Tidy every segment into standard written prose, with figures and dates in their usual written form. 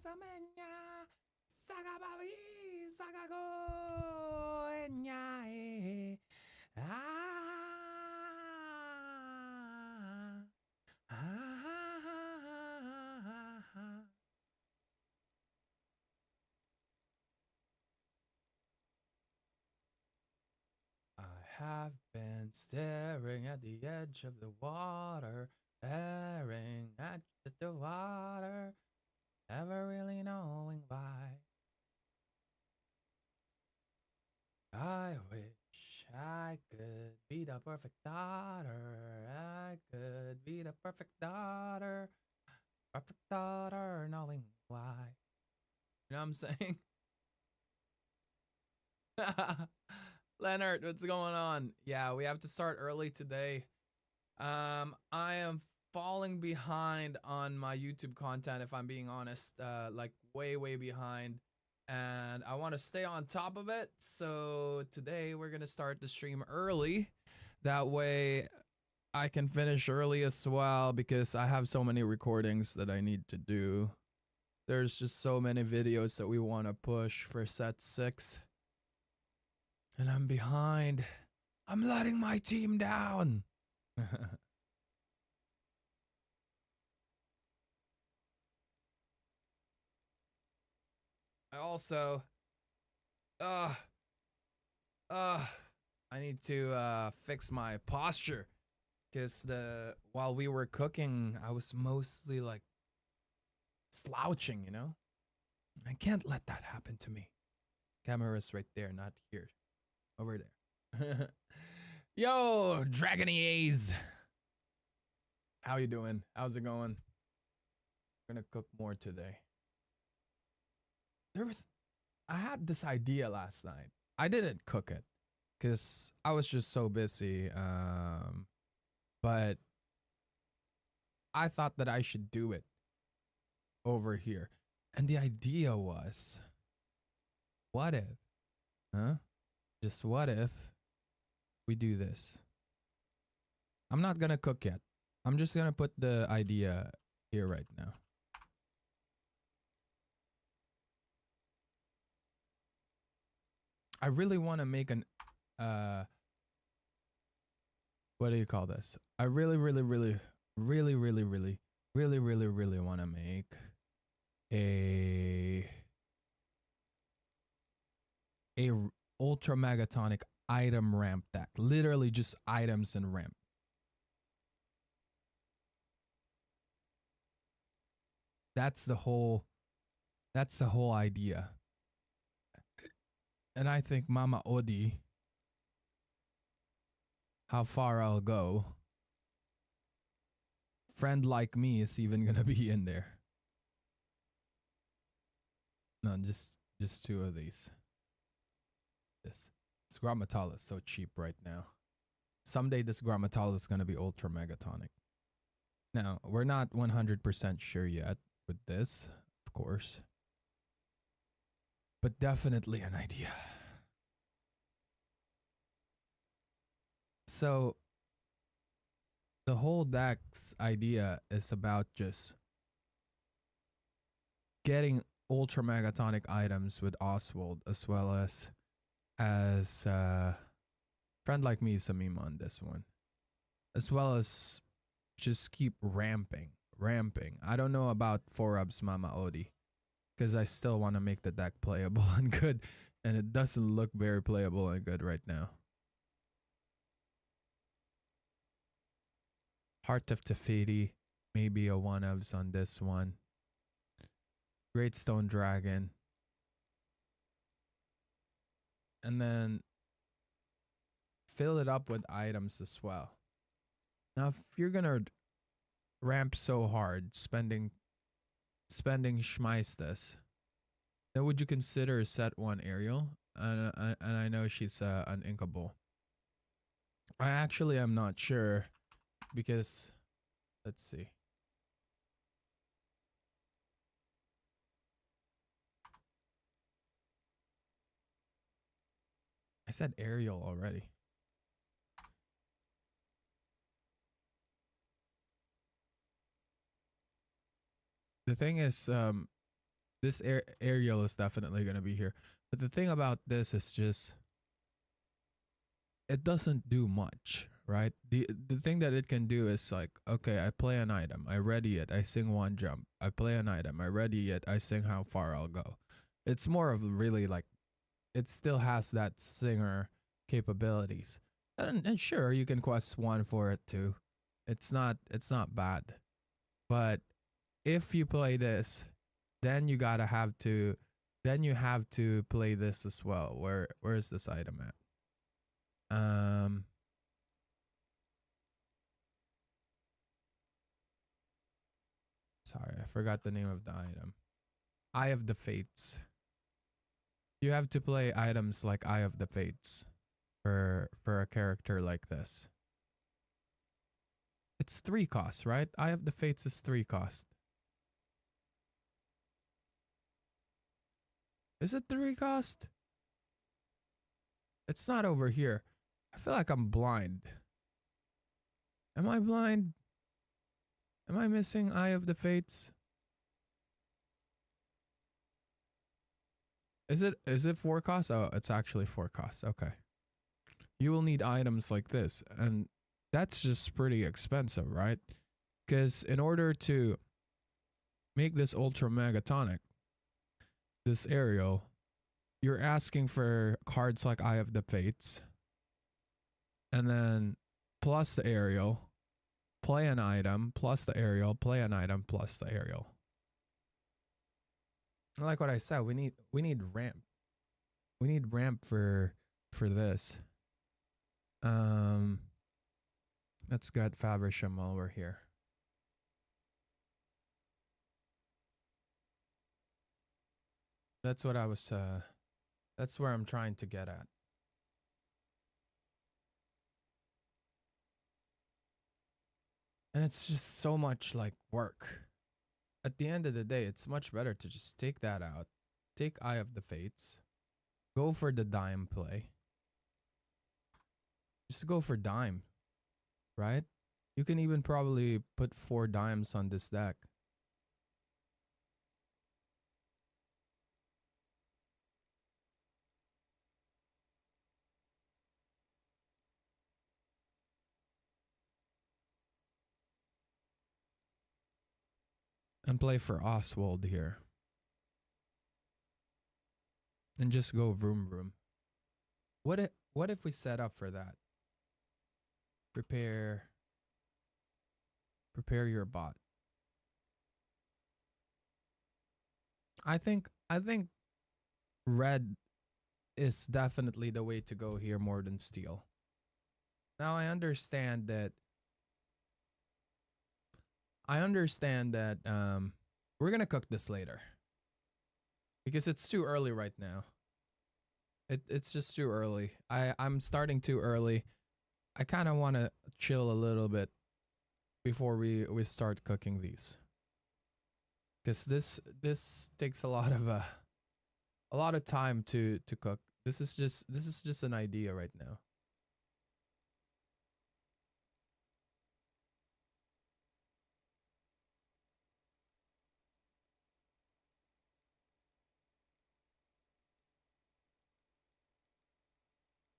samenya sagababi sagago enya I have been staring at the edge of the water, staring at the water, never really knowing why. I wish I could be the perfect daughter. I could be the perfect daughter. Perfect daughter, knowing why. You know what I'm saying? Leonard, what's going on? Yeah, we have to start early today. I am falling behind on my YouTube content, if I'm being honest. Like way behind. And I want to stay on top of it. So today we're gonna start the stream early. That way I can finish early as well, because I have so many recordings that I need to do. There's just so many videos that we want to push for set 6. And I'm behind. I'm letting my team down. I also I need to fix my posture, because while we were cooking, I was mostly like slouching, you know? I can't let that happen to me. Camera's right there, not here. Over there. Yo, Dragony A's. How you doing? How's it going? I'm gonna cook more today. I had this idea last night. I didn't cook it because I was just so busy. But I thought that I should do it over here. And the idea was, what if, just what if we do this? I'm not gonna cook yet. I'm just gonna put the idea here right now. I really want to make an, what do you call this? I really want to make a ultra megatonic item ramp deck. Literally just items and ramp. That's the whole idea. And I think Mama Odi, how far I'll go. Friend like me is even gonna be in there. No, just 2 of these. This Grammatal is so cheap right now. Someday this Grammatal is gonna be ultra megatonic. Now, we're not 100% sure yet with this, of course. But definitely an idea. So the whole deck's idea is about just getting ultra megatonic items with Oswald, as well as friend like me is a meme on this one, as well as just keep ramping. I don't know about 4-Ub's Mama Odi, because I still want to make the deck playable and good, and it doesn't look very playable and good right now. Heart of Tefiti, maybe a 1-Ub's on this one. Great Stone Dragon. And then fill it up with items as well. Now, if you're gonna ramp so hard, spending schmeistes, then would you consider set 1 Ariel? And I know she's uninkable. I actually am not sure, because let's see. I said Ariel already. The thing is, this aerial is definitely gonna be here. But the thing about this is just it doesn't do much, right? The thing that it can do is like, okay, I play an item, I ready it, I sing one jump. I play an item, I ready it, I sing how far I'll go. It's more of really like it still has that singer capabilities. And sure, you can quest one for it too. It's not bad. But if you play this, then you gotta have to then you have to play this as well. Where is this item at? Sorry, I forgot the name of the item. Eye of the Fates. You have to play items like Eye of the Fates for a character like this. It's 3 costs, right? Eye of the Fates is 3 cost. Is it 3 cost? It's not over here. I feel like I'm blind. Am I blind? Am I missing Eye of the Fates? Is it 4 costs? Oh, it's actually 4 costs. Okay. You will need items like this, and that's just pretty expensive, right? Because in order to make this ultra megatonic, this aerial, you're asking for cards like Eye of the Fates, and then plus the aerial, play an item, plus the aerial, play an item, plus the aerial. Like what I said, we need ramp. We need ramp for this. Let's get Fabrisham while we're here. That's what I was that's where I'm trying to get at. And it's just so much like work. At the end of the day, it's much better to just take that out. Take Eye of the Fates. Go for the dime play. Just go for dime. Right? You can even probably put 4 dimes on this deck. And play for Oswald here. And just go vroom vroom. What if we set up for that? Prepare your bot. I think red is definitely the way to go here more than steel. Now I understand that we're gonna cook this later. Because it's too early right now. It's just too early. I'm starting too early. I kind of want to chill a little bit before we start cooking these. Cuz this takes a lot of time to cook. This is just an idea right now.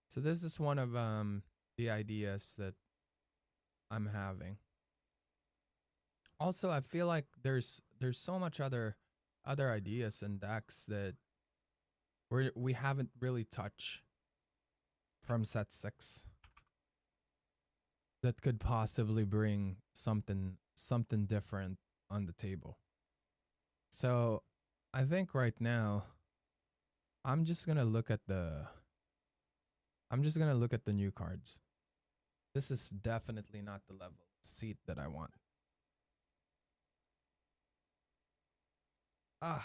So this is one of the ideas that I'm having. Also, I feel like there's so much other ideas and decks that we haven't really touched from set 6 that could possibly bring something different on the table. So, I think right now I'm just going to look at the new cards. This is definitely not the level of seat that I want. I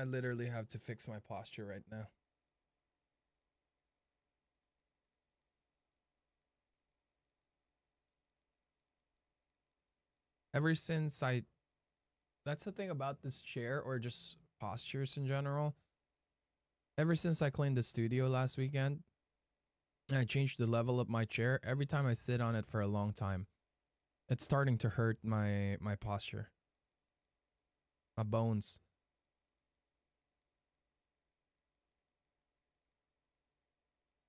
literally have to fix my posture right now. Ever since that's the thing about this chair or just postures in general. Ever since I cleaned the studio last weekend, and I changed the level of my chair, every time I sit on it for a long time, It's starting to hurt my posture, my bones.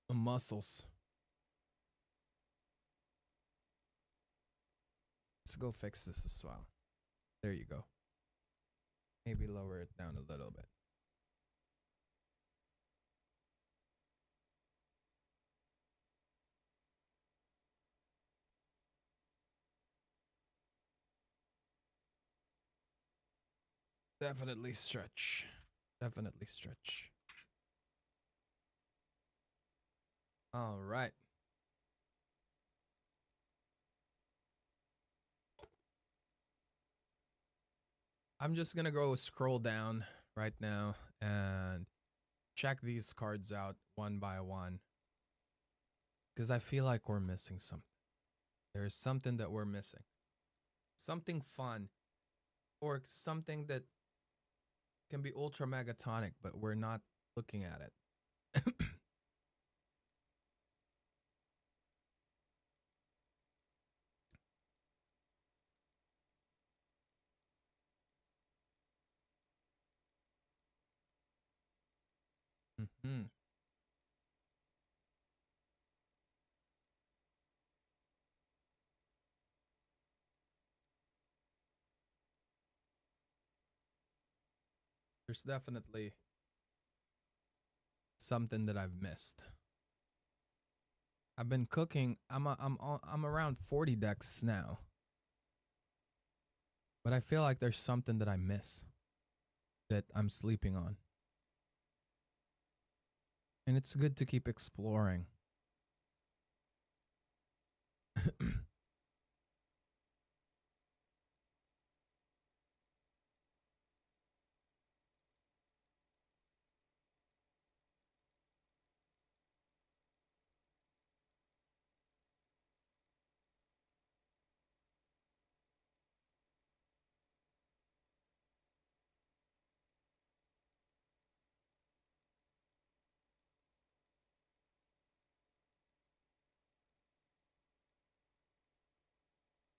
The muscles. Let's go fix this as well. There you go. Maybe lower it down a little bit. Definitely stretch. Definitely stretch. All right. I'm just gonna go scroll down right now and check these cards out one by one because I feel like we're missing something. There's something that we're missing. Something fun or something that can be ultra megatonic, but we're not looking at it. Mm-hmm. There's definitely something that I've missed. I've been cooking. I'm around 40 decks now, but I feel like there's something that I miss that I'm sleeping on, and it's good to keep exploring.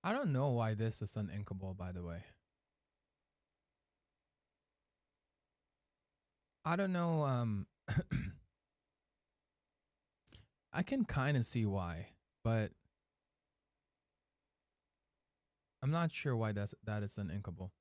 I don't know why this is uninkable, by the way. I don't know. I can kind of see why, but I'm not sure why that is uninkable.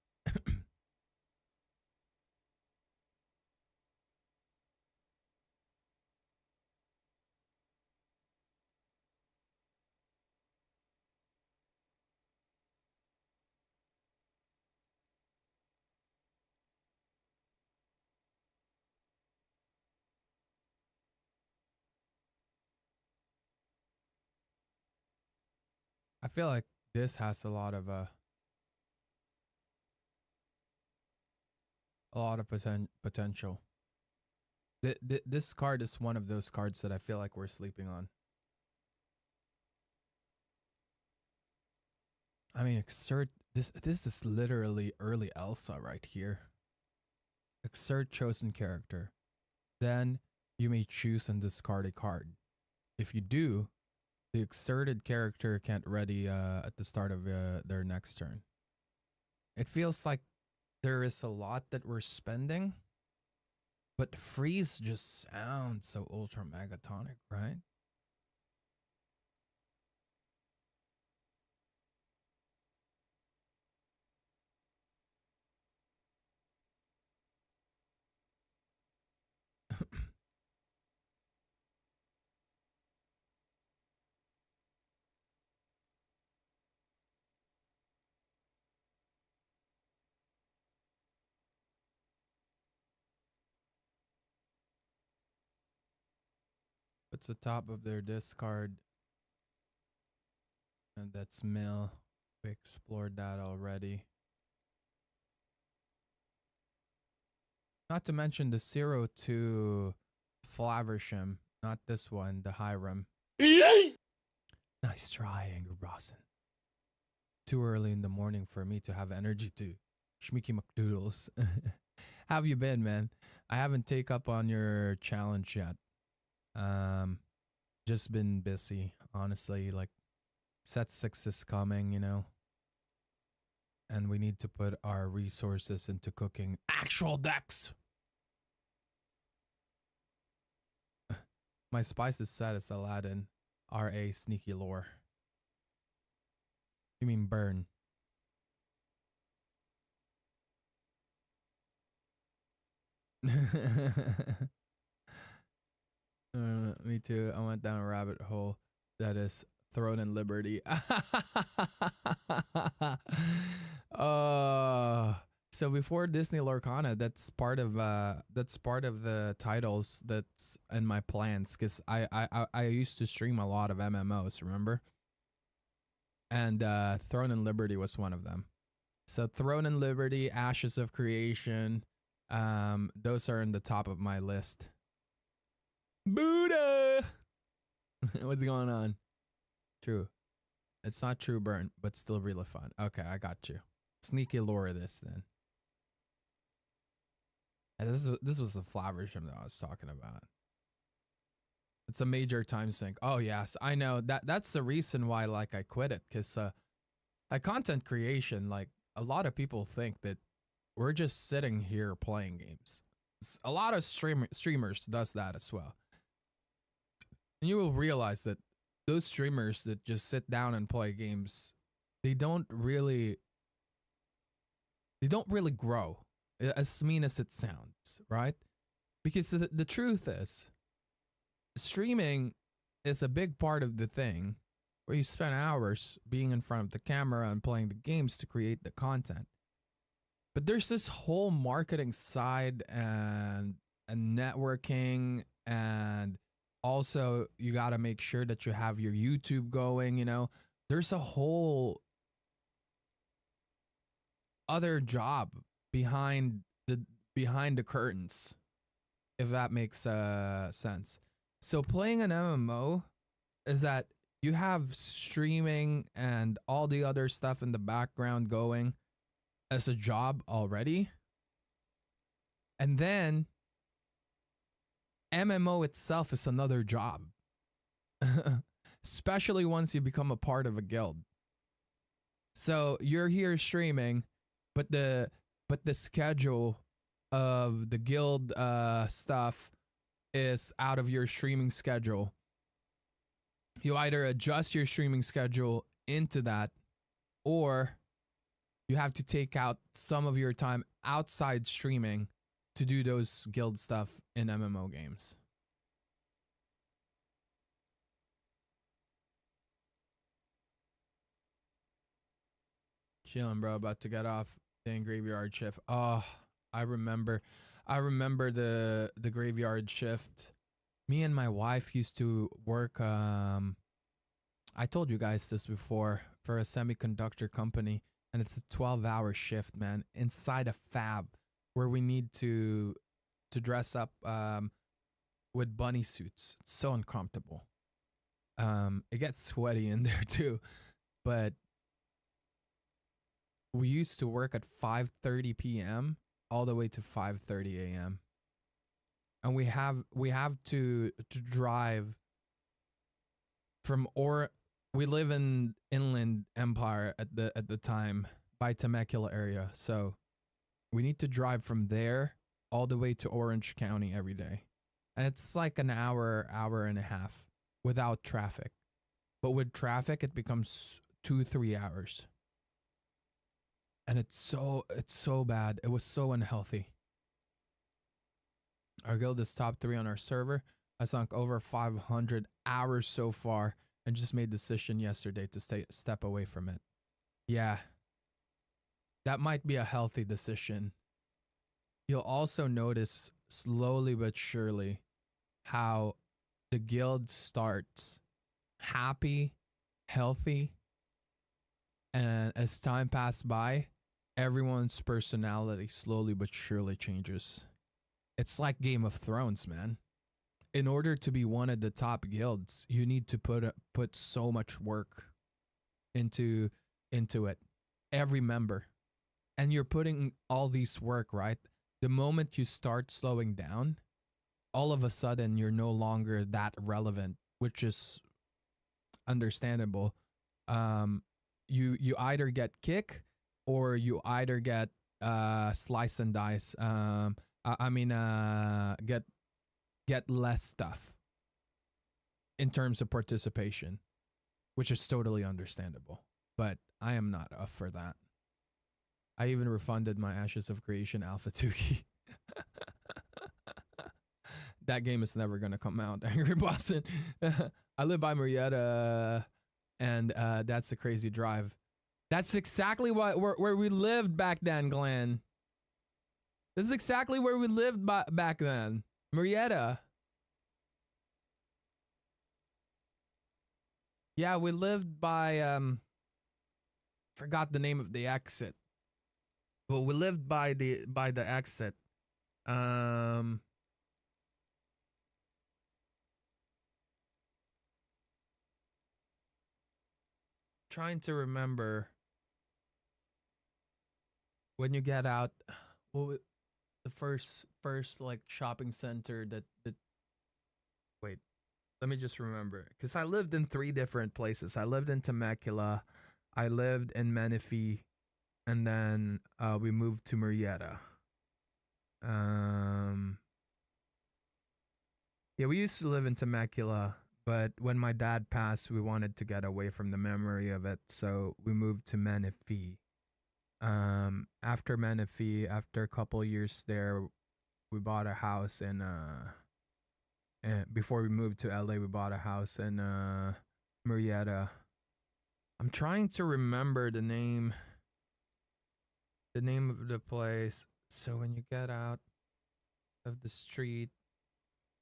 I feel like this has a lot of potential. This card is one of those cards that I feel like we're sleeping on. I mean, exert this is literally early Elsa right here. Exert chosen character. Then you may choose and discard a card. If you do, the exerted character can't ready at the start of their next turn. It feels like there is a lot that we're spending, but freeze just sounds so ultra megatonic, right? It's the top of their discard, and that's mill. We explored that already. Not to mention the 0-2 Flaversham, not this one, the Hiram. Nice try, Angry Rawson. Too early in the morning for me to have energy to Schmicky McDoodles. How have you been, man? I haven't take up on your challenge yet. Um, just been busy, honestly. Like Set 6 is coming, you know, and we need to put our resources into cooking actual decks. My spices set is Aladdin. R.A. Sneaky lore. You mean burn. Me too. I went down a rabbit hole that is Throne and Liberty. So before Disney Lorcana, that's part of the titles that's in my plans, because I used to stream a lot of MMOs, remember? And Throne and Liberty was one of them. So Throne and Liberty, Ashes of Creation, those are in the top of my list. Buddha! What's going on? True. It's not true burn, but still really fun. Okay, I got you. Sneaky lore this then. And this was the flat version that I was talking about. It's a major time sink. Oh yes, I know. That's the reason why like I quit it, because like content creation, like a lot of people think that we're just sitting here playing games. A lot of streamers does that as well. And you will realize that those streamers that just sit down and play games, they don't really grow, as mean as it sounds, right? Because the truth is, streaming is a big part of the thing where you spend hours being in front of the camera and playing the games to create the content. But there's this whole marketing side and networking, and also you got to make sure that you have your YouTube going, you know. There's a whole other job behind the curtains, if that makes sense. So playing an MMO is that you have streaming and all the other stuff in the background going as a job already. And then MMO itself is another job. Especially once you become a part of a guild. So you're here streaming, but the schedule of the guild stuff is out of your streaming schedule. You either adjust your streaming schedule into that, or you have to take out some of your time outside streaming to do those guild stuff in MMO games. Chilling, bro. About to get off the graveyard shift. Oh, I remember the graveyard shift. Me and my wife used to work. I told you guys this before, for a semiconductor company, and it's a 12-hour shift, man, inside a fab where we need to dress up with bunny suits. It's so uncomfortable. It gets sweaty in there too, but we used to work at 5:30 p.m. all the way to 5:30 a.m. And we have to drive from we live in Inland Empire at the time, by Temecula area. So we need to drive from there all the way to Orange County every day. And it's like an hour and a half without traffic. But with traffic it becomes 2-3 hours. And it's so bad. It was so unhealthy. Our guild is top 3 on our server. I sunk over 500 hours so far and just made the decision yesterday to step away from it. Yeah. That might be a healthy decision. You'll also notice slowly but surely how the guild starts happy, healthy, and as time passes by, everyone's personality slowly but surely changes. It's like Game of Thrones, man. In order to be one of the top guilds, you need to put so much work into it. Every member. And you're putting all these work, right? The moment you start slowing down, all of a sudden you're no longer that relevant, which is understandable. You either get kick or you either get slice and dice. I mean, get less stuff in terms of participation, which is totally understandable. But I am not up for that. I even refunded my Ashes of Creation Alpha 2 key. That game is never gonna come out. Angry Boston. I live by Marietta, and that's a crazy drive. That's exactly where we lived back then, Glenn. This is exactly where we lived back then. Marietta. Yeah, we lived by forgot the name of the exit. But we lived by the exit. Trying to remember when you get out, what the first like shopping center that wait, let me just remember, because I lived in 3 different places. I lived in Temecula, I lived in Menifee, and then we moved to Marietta. Yeah, we used to live in Temecula, but when my dad passed, we wanted to get away from the memory of it, so we moved to Menifee. After Menifee, after a couple years there, we bought a house in and before we moved to LA, we bought a house in Marietta. I'm trying to remember the name of the place. So when you get out of the street,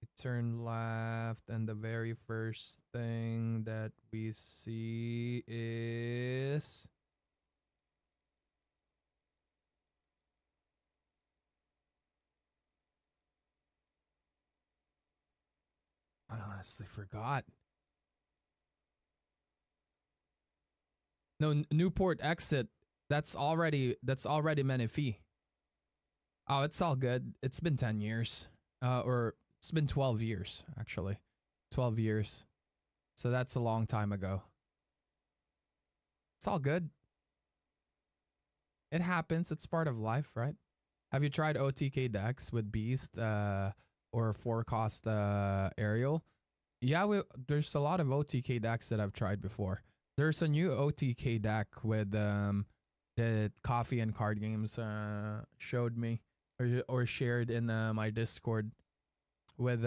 you turn left, and the very first thing that we see is I honestly forgot. No, Newport exit. That's already Menifee. Oh, it's all good. It's been 10 years. Or it's been 12 years, actually. 12 years. So that's a long time ago. It's all good. It happens. It's part of life, right? Have you tried OTK decks with Beast or 4-cost Ariel? Yeah, there's a lot of OTK decks that I've tried before. There's a new OTK deck with that Coffee and Card Games showed me or shared in my Discord with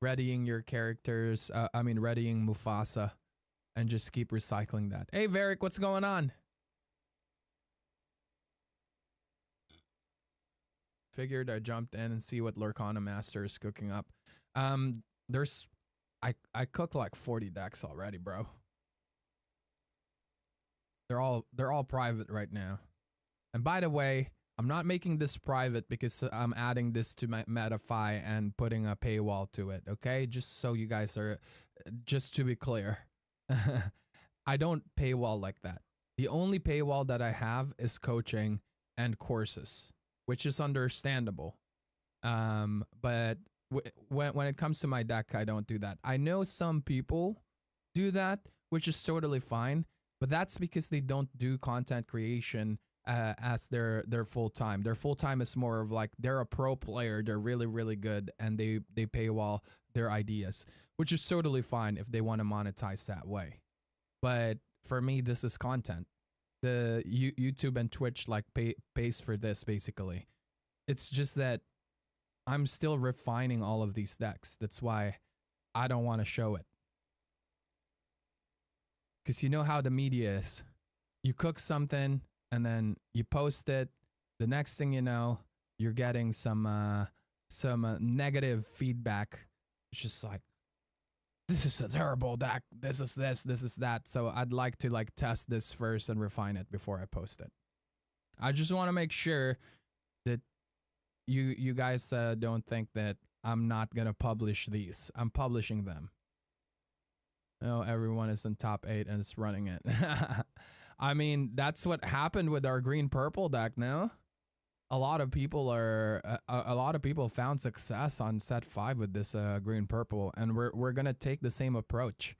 readying your characters. Readying Mufasa, and just keep recycling that. Hey, Varric, what's going on? Figured I jumped in and see what Lurkana Master is cooking up. There's I cooked like 40 decks already, bro. They're all private right now. And by the way, I'm not making this private because I'm adding this to my Metafy and putting a paywall to it, okay? Just so you guys are, just to be clear. I don't paywall like that. The only paywall that I have is coaching and courses, which is understandable. But when it comes to my deck, I don't do that. I know some people do that, which is totally fine, but that's because they don't do content creation as their full time. Their full time is more of like they're a pro player, they're really really good, and they paywall their ideas, which is totally fine if they want to monetize that way. But for me, this is content. The YouTube and Twitch like pays for this basically. It's just that I'm still refining all of these decks. That's why I don't want to show it. Because you know how the media is. You cook something and then you post it. The next thing you know, you're getting some negative feedback. It's just like, this is a terrible deck. This is this is that. So I'd like to like test this first and refine it before I post it. I just want to make sure that you guys don't think that I'm not gonna publish these. I'm publishing them. Oh, everyone is in top 8 and is running it. I mean, that's what happened with our green purple deck. No, a lot of people found success on set 5 with this green purple, and we're gonna take the same approach.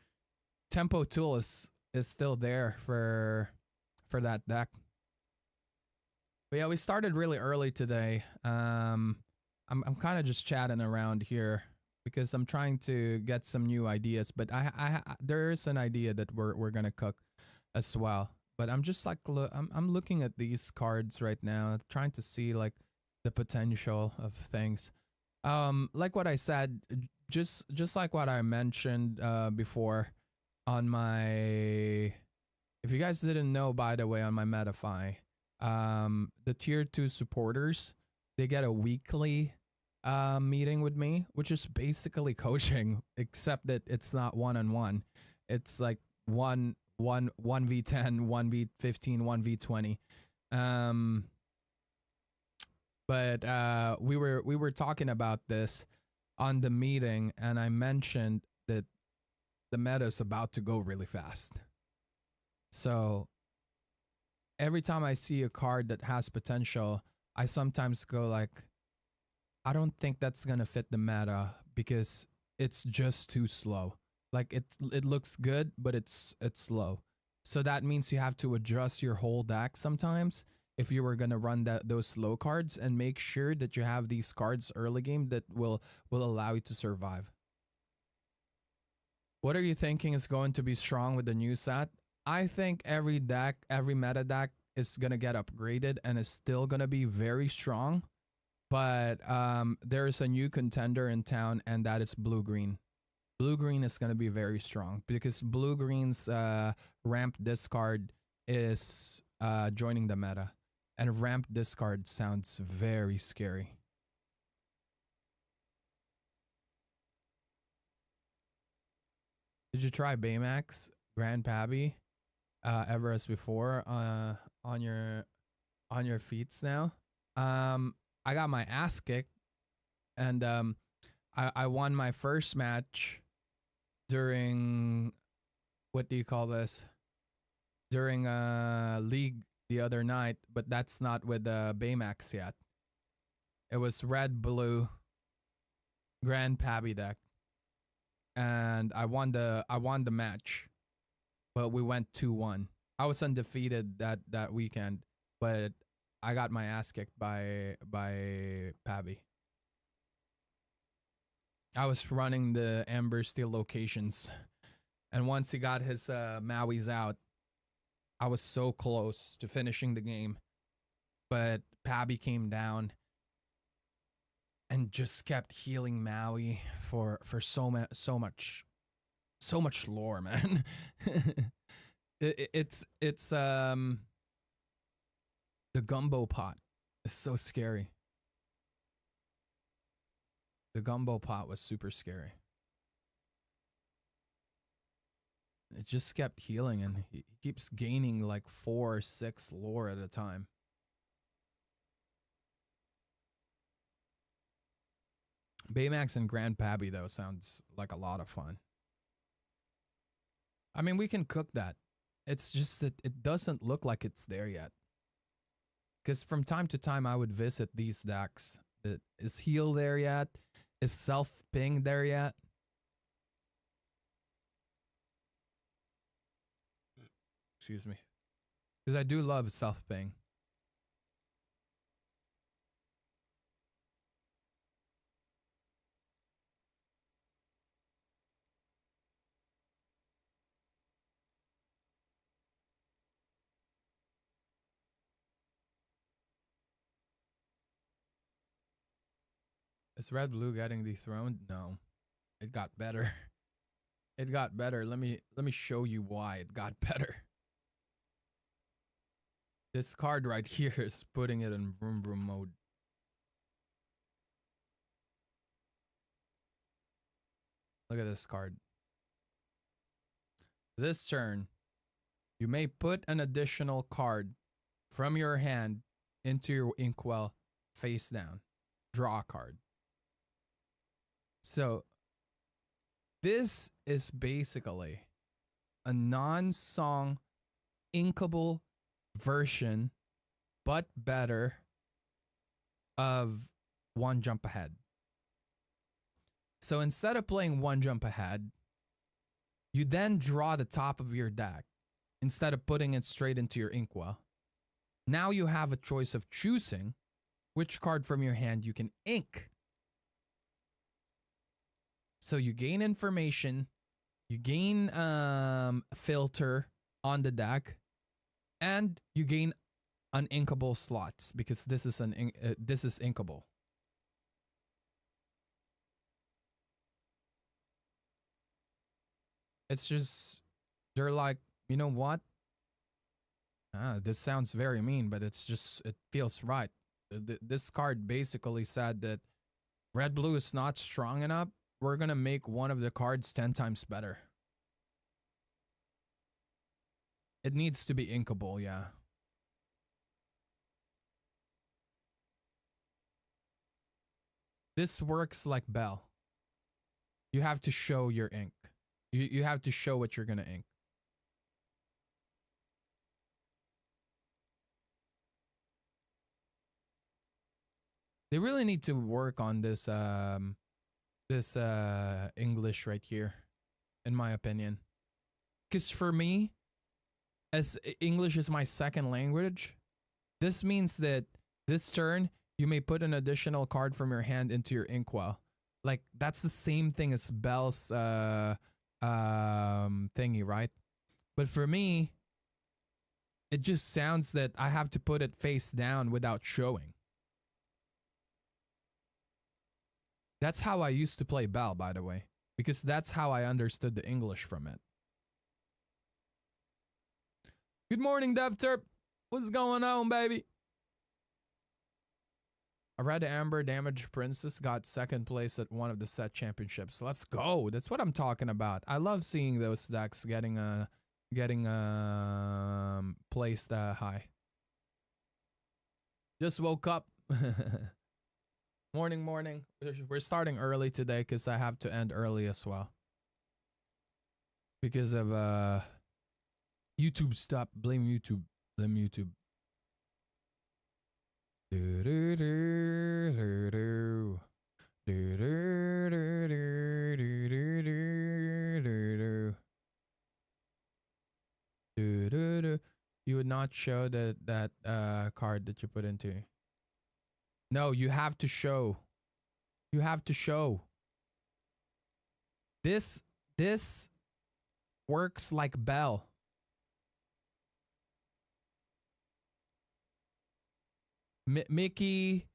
Tempo tool is is still there for that deck. But yeah, we started really early today. I'm kind of just chatting around here because I'm trying to get some new ideas. But there is an idea that we're gonna cook as well. But I'm just like I'm looking at these cards right now, trying to see like the potential of things. Like what I said, just like what I mentioned before on my. If you guys didn't know, by the way, on my Metafy, the tier 2 supporters, they get a weekly meeting with me, which is basically coaching, except that it's not one-on-one. It's like 1v10, 1v15, 1v20. But we were talking about this on the meeting, and I mentioned that the meta is about to go really fast. So every time I see a card that has potential, I sometimes go like, I don't think that's gonna fit the meta because it's just too slow. Like it looks good, but it's slow. So that means you have to adjust your whole deck sometimes if you were gonna run those slow cards, and make sure that you have these cards early game that will allow you to survive. What are you thinking is going to be strong with the new set? I think every deck, every meta deck is gonna get upgraded and is still gonna be very strong. But there's a new contender in town, and that is blue green. Blue green is gonna be very strong because blue green's ramp discard is joining the meta, and ramp discard sounds very scary. Did you try Baymax, Grand Pabby, ever as before on your feats now? I got my ass kicked, and I won my first match during, what do you call this? During league the other night, but that's not with Baymax yet. It was red blue Grand Pabby deck, and I won the match, but we went 2-1. I was undefeated that weekend, but I got my ass kicked by Pabby. I was running the Amber Steel locations, and once he got his Maui's out, I was so close to finishing the game, but Pabby came down and just kept healing Maui for so much lore, man. It's the gumbo pot is so scary. The gumbo pot was super scary. It just kept healing, and he keeps gaining like 4 or 6 lore at a time. Baymax and Grand Pabby though sounds like a lot of fun. I mean, we can cook that. It's just that it doesn't look like it's there yet. Because from time to time I would visit these decks. Is heal there yet? Is self-ping there yet? Excuse me. Because I do love self-ping. Is red blue getting dethroned? No. It got better. It got better. Let me show you why it got better. This card right here is putting it in vroom vroom mode. Look at this card. This turn, you may put an additional card from your hand into your inkwell face down. Draw a card. So this is basically a non-song inkable version, but better, of One Jump Ahead. So instead of playing One Jump Ahead, you then draw the top of your deck. instead of putting it straight into your inkwell. Now you have a choice of choosing which card from your hand you can ink. So you gain information, you gain filter on the deck, and you gain uninkable slots because this is this is inkable. It's just they're like, you know what? This sounds very mean, but it's just it feels right. This card basically said that red blue is not strong enough. We're gonna make one of the cards 10 times better. It needs to be inkable, yeah. This works like Bell. You have to show your ink. You have to show what you're gonna ink. They really need to work on this English right here, in my opinion. Because for me, as English is my second language, this means that this turn you may put an additional card from your hand into your inkwell. Like that's the same thing as Bell's thingy, right? But for me, it just sounds that I have to put it face down without showing. That's how I used to play Bell, by the way, because that's how I understood the English from it. Good morning, DevTerp. What's going on, baby? A red amber damaged princess got second place at one of the set championships. Let's go. That's what I'm talking about. I love seeing those decks getting placed high. Just woke up. Morning. We're starting early today because I have to end early as well. Because of YouTube stuff. Blame YouTube. Blame YouTube. You would not show that card that you put into. No, you have to show. You have to show. This works like Bell. Mickey,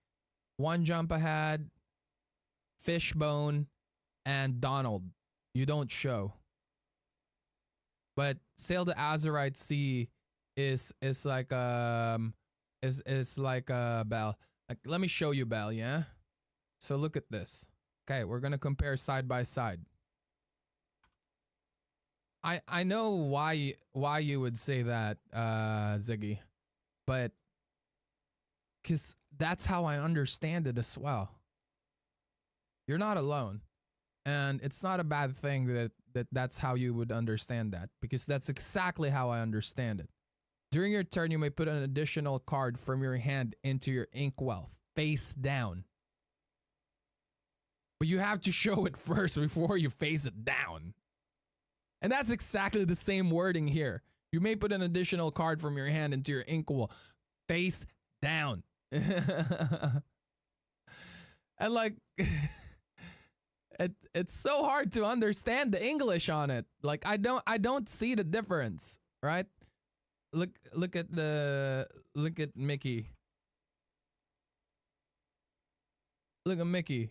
One Jump Ahead, Fishbone, and Donald. You don't show. But Sail the Azurite Sea is like is like Bell. Like, let me show you Bell, yeah? So look at this. Okay, we're gonna compare side by side. I know why you would say that, Ziggy, but because that's how I understand it as well. You're not alone, and it's not a bad thing that's how you would understand that, because that's exactly how I understand it. During your turn, you may put an additional card from your hand into your inkwell, face down. But you have to show it first before you face it down. And that's exactly the same wording here. You may put an additional card from your hand into your inkwell, face down. And like, it's so hard to understand the English on it. Like, I don't see the difference, right? Look at Mickey. Look at Mickey.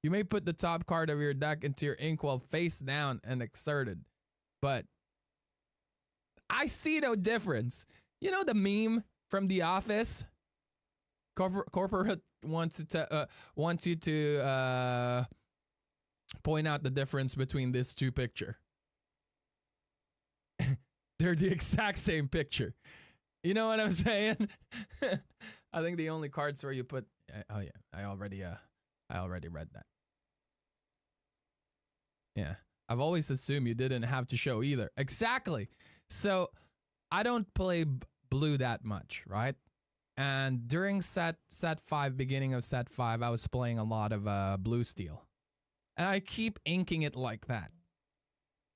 You may put the top card of your deck into your inkwell face down and exerted. But I see no difference. You know the meme from The Office? Corporate wants you to point out the difference between these two pictures. They're the exact same picture. You know what I'm saying? I think the only cards where you put oh yeah, I already read that. Yeah. I've always assumed you didn't have to show either. Exactly. So I don't play blue that much, right? And during set 5, beginning of set 5, I was playing a lot of blue steel. And I keep inking it like that.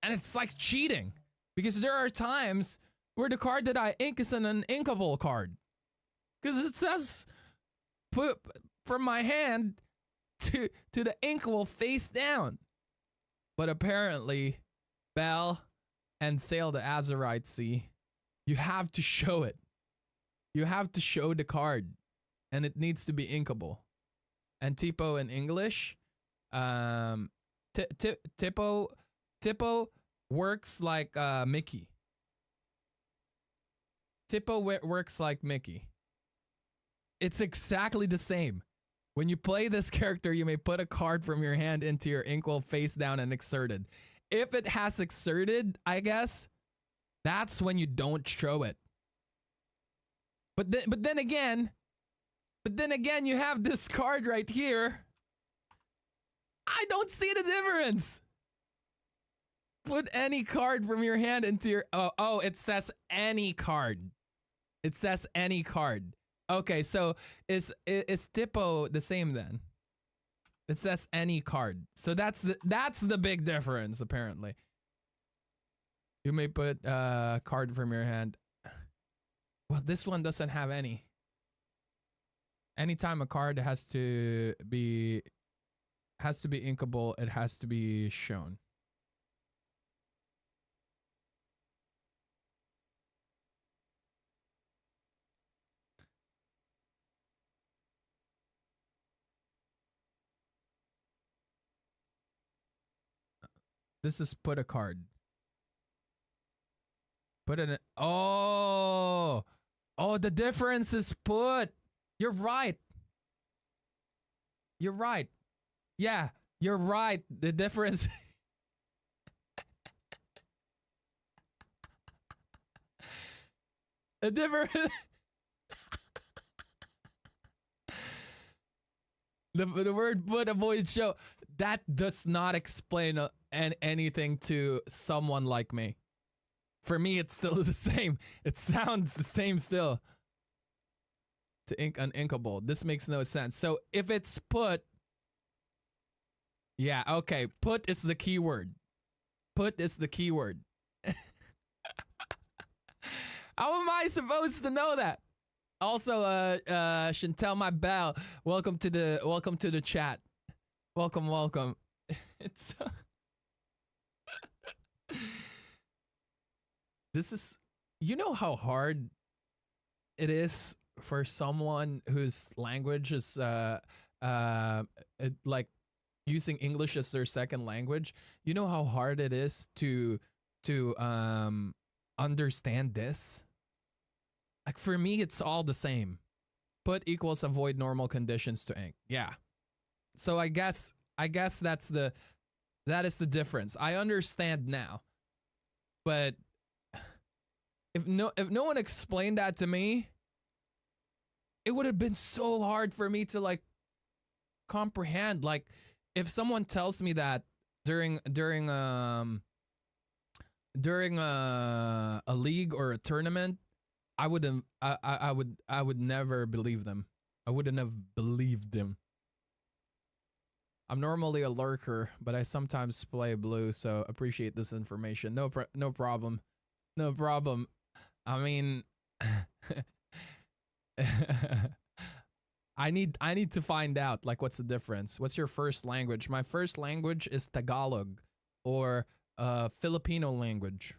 And it's like cheating. Because there are times where the card that I ink is an uninkable card. Because it says put from my hand to the ink will face down. But apparently, Bell and Sail the Azurite Sea, you have to show it. You have to show the card. And it needs to be inkable. And Tipo in English, Tipo works like Mickey. Tipo works like Mickey. It's exactly the same. When you play this character, you may put a card from your hand into your inkwell face down and exerted. If it has exerted, I guess, that's when you don't show it. But then again, you have this card right here. I don't see the difference. Put any card from your hand into your... Oh, it says any card. It says any card. Okay, so is Tipo the same then? It says any card. So that's the big difference, apparently. You may put a card from your hand. Well, this one doesn't have any. Anytime a card has to be inkable, it has to be shown. This is put a card. Put it in. Oh, the difference is put. You're right. You're right. Yeah, you're right. The difference. A difference. The word put avoid show. That does not explain anything to someone like me. For me, it's still the same. It sounds the same still. To ink uninkable. This makes no sense. So if it's put... Yeah, okay. Put is the keyword. Put is the keyword. How am I supposed to know that? Also, Chantel, my bell. Welcome to the chat. Welcome. It's this is, you know how hard it is for someone whose language is like using English as their second language. You know how hard it is to understand this? Like for me, it's all the same. Put equals avoid normal conditions to ink. Yeah. So I guess that is the difference. I understand now. But if no one explained that to me, it would have been so hard for me to like comprehend. Like if someone tells me that during a league or a tournament, I would never believe them. I wouldn't have believed them. I'm normally a lurker, but I sometimes play blue, so appreciate this information. No problem. No problem. I mean, I need to find out, like, what's the difference? What's your first language? My first language is Tagalog, or Filipino language.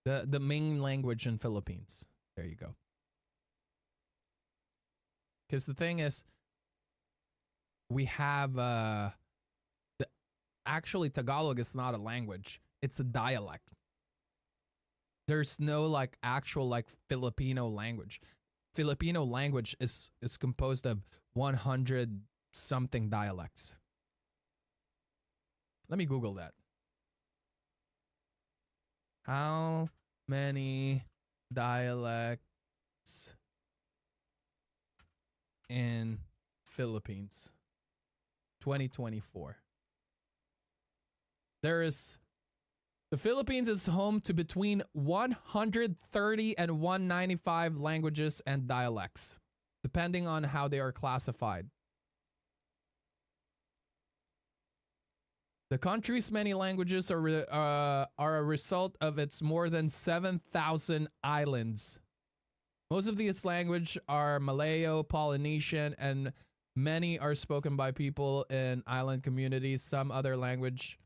The main language in Philippines. There you go. Because the thing is, we have actually Tagalog is not a language. It's a dialect. There's no like actual like Filipino language. Filipino language is composed of 100 something dialects. Let me Google that. How many dialects in Philippines? 2024. The Philippines is home to between 130 and 195 languages and dialects, depending on how they are classified. The country's many languages are a result of its more than 7,000 islands. Most of these languages are Malayo, Polynesian, and many are spoken by people in island communities. Some other language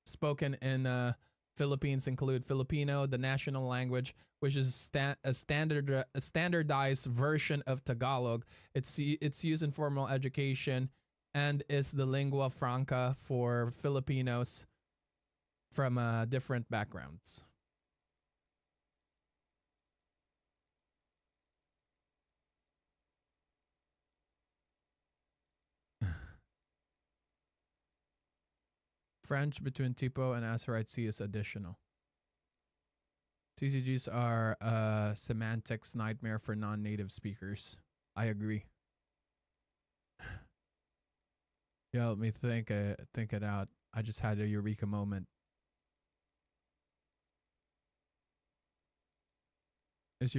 spoken in Philippines include Filipino, the national language, which is a standardized version of Tagalog. It's used in formal education and is the lingua franca for Filipinos from different backgrounds. French between Tipo and Azerite Sea is additional. TCGs are a semantics nightmare for non-native speakers. I agree. Yeah, let me think it out. I just had a eureka moment. Is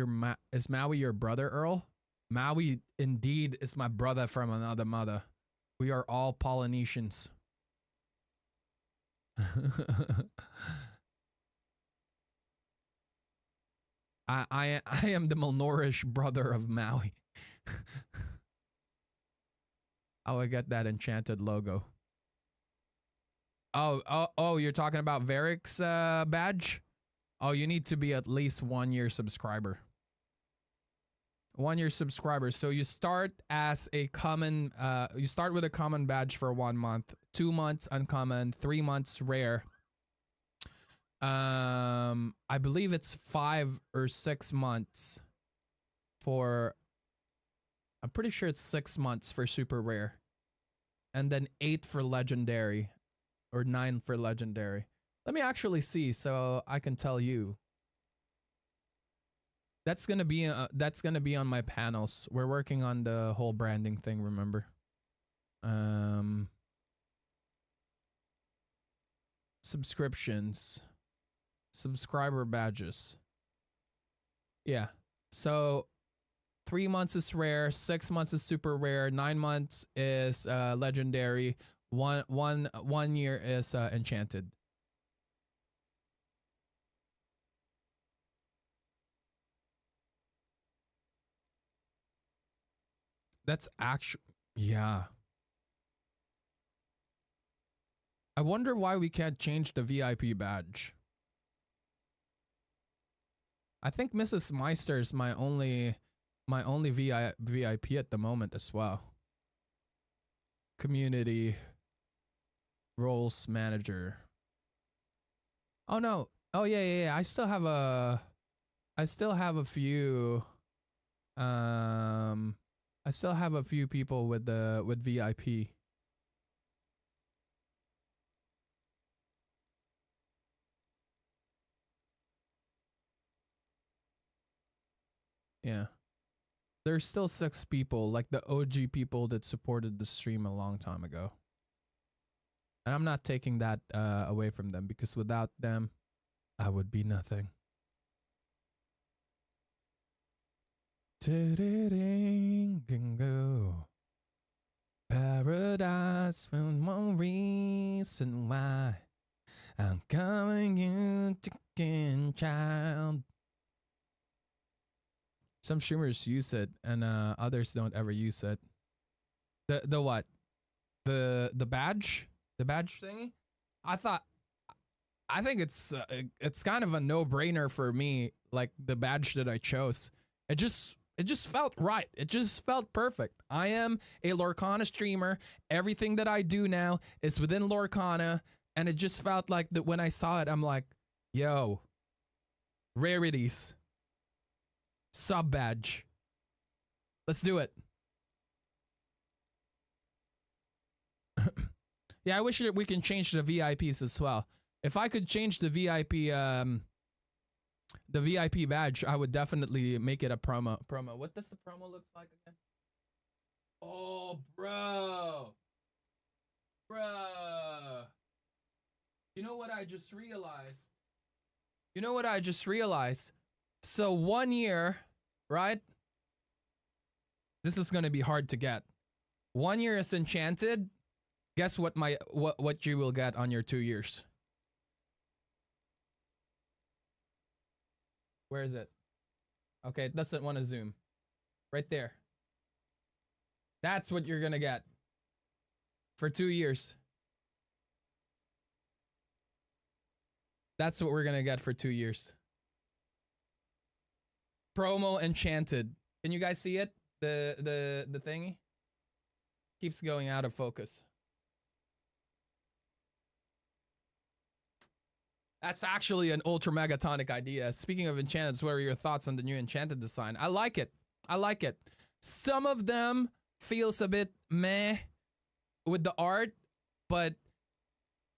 Maui your brother, Earl? Maui indeed is my brother from another mother. We are all Polynesians. I am the malnourished brother of Maui. Oh, I get that enchanted logo. Oh, you're talking about Varric's badge? Oh, you need to be at least 1 year subscriber. 1 year subscriber. So you start as a common, you start with a common badge for 1 month, 2 months uncommon, 3 months rare. I believe it's 5 or 6 months for, I'm pretty sure it's 6 months for super rare. And then 8 for legendary, or 9 for legendary. Let me actually see so I can tell you. That's gonna be on my panels. We're working on the whole branding thing, remember? Subscriptions. Subscriber badges. Yeah. So 3 months is rare, 6 months is super rare, 9 months is legendary, one year is enchanted. That's actually, yeah. I wonder why we can't change the VIP badge. I think Mrs. Meister is my only VIP at the moment as well. Community roles manager. Oh no. Oh yeah. I still have a few I still have a few people with VIP. Yeah. There's still 6 people, like the OG people that supported the stream a long time ago. And I'm not taking that away from them, because without them, I would be nothing. Paradise for one reason why I'm calling you chicken child. Some streamers use it, and others don't ever use it. The what? The badge? The badge thingy? I think it's kind of a no-brainer for me, like the badge that I chose. It just felt right. It just felt perfect. I am a Lorcana streamer. Everything that I do now is within Lorcana, and it just felt like that when I saw it, I'm like, yo, rarities. Sub badge. Let's do it. Yeah, I wish that we can change the VIPs as well. If I could change the VIP badge, I would definitely make it a promo. What does the promo look like again? Oh, bro. You know what I just realized? So 1 year, right? This is going to be hard to get. 1 year is enchanted. Guess what you will get on your 2 years. Where is it? Okay, it doesn't want to zoom. Right there. That's what you're gonna get for 2 years. That's what we're gonna get for 2 years. Promo enchanted. Can you guys see it? The thingy keeps going out of focus. That's actually an ultra megatonic idea. Speaking of enchanteds, what are your thoughts on the new enchanted design? I like it. I like it. Some of them feels a bit meh with the art, but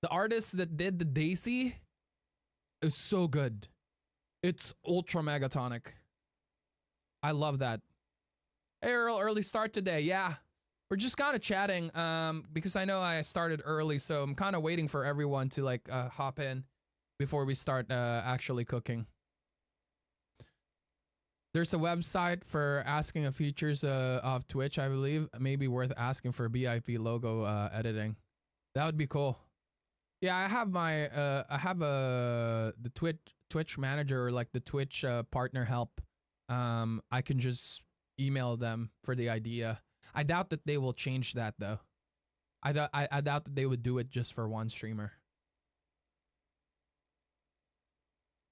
the artist that did the Daisy is so good. It's ultra megatonic. I love that. Hey Earl, early start today. Yeah, we're just kind of chatting because I know I started early, so I'm kind of waiting for everyone to like hop in before we start actually cooking. There's a website for asking of features of Twitch, I believe. Maybe worth asking for BIP logo editing. That would be cool. Yeah, I have my the Twitch manager, or like the Twitch partner help. I can just email them for the idea. I doubt that they will change that though. I doubt that they would do it just for one streamer.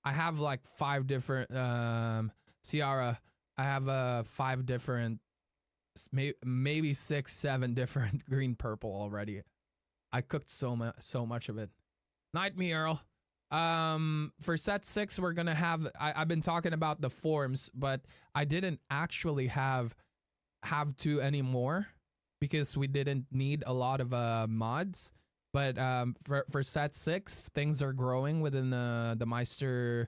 I have like 5 different Ciara. I have 5 different, maybe 6, 7 different green purple already. I cooked so much of it. Night me, Earl. For set 6, we're gonna have. I've been talking about the forms, but I didn't actually have to anymore because we didn't need a lot of mods. But for set 6, things are growing within the Meister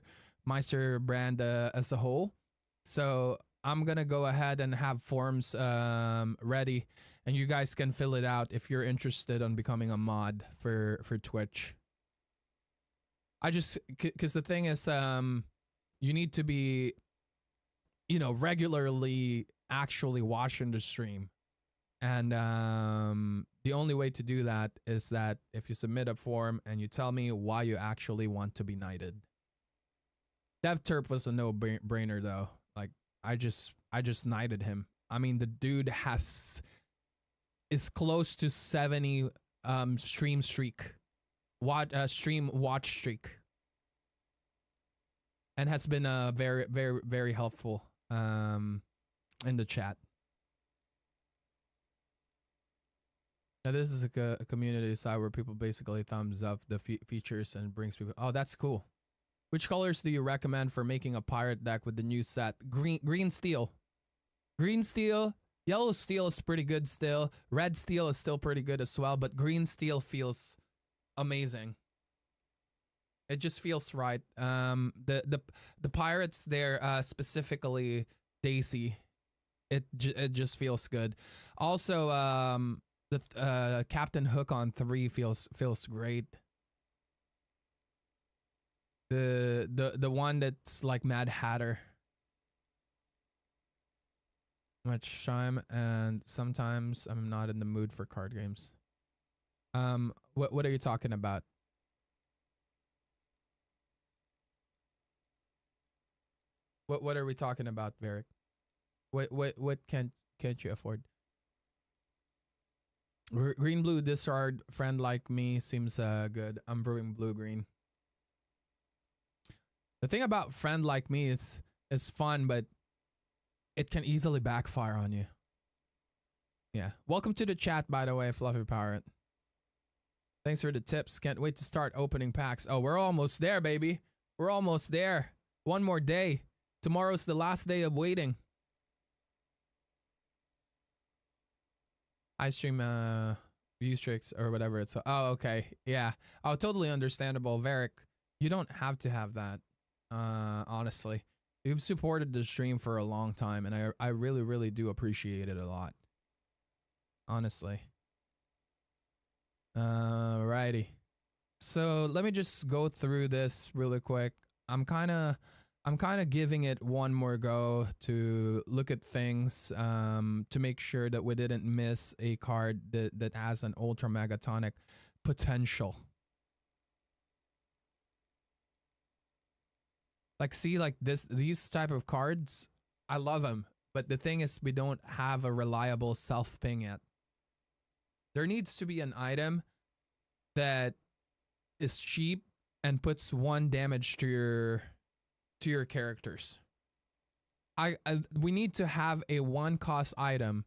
brand as a whole. So I'm gonna go ahead and have forms ready, and you guys can fill it out if you're interested on becoming a mod for Twitch. I just, because the thing is, you need to be, regularly actually watching the stream. And the only way to do that is that if you submit a form and you tell me why you actually want to be knighted. DevTurp was a no-brainer though. Like, I just knighted him. I mean, the dude is close to 70 stream streak. Stream watch streak, and has been very, very, very helpful in the chat. Now this is a community site where people basically thumbs up the features and brings people. Oh, that's cool. Which colors do you recommend for making a pirate deck with the new set? Green steel. Green steel. Yellow steel is pretty good still. Red steel is still pretty good as well, but green steel feels amazing. It just feels right. The pirates there, specifically Daisy, it just feels good. Also, the Captain Hook on 3 feels great. The one that's like Mad Hatter. Much time, and sometimes I'm not in the mood for card games. What are you talking about? What are we talking about, Varric? What can't you afford? Green blue discard friend like me seems good. I'm brewing blue green. The thing about friend like me is fun, but it can easily backfire on you. Yeah. Welcome to the chat, by the way, Fluffy Pirate. Thanks for the tips. Can't wait to start opening packs. Oh, we're almost there, baby. We're almost there. One more day. Tomorrow's the last day of waiting. I stream view tricks or whatever it's. Oh, okay. Yeah. Oh, totally understandable. Varric, you don't have to have that. Honestly. You've supported the stream for a long time, and I really, really do appreciate it a lot. Honestly. Righty. So let me just go through this really quick. I'm kind of I'm kind of giving it one more go to look at things, to make sure that we didn't miss a card that has an ultra megatonic potential. Like, see, like these type of cards, I love them. But the thing is, we don't have a reliable self ping yet. There needs to be an item that is cheap and puts 1 damage to your characters. We need to have a 1 cost item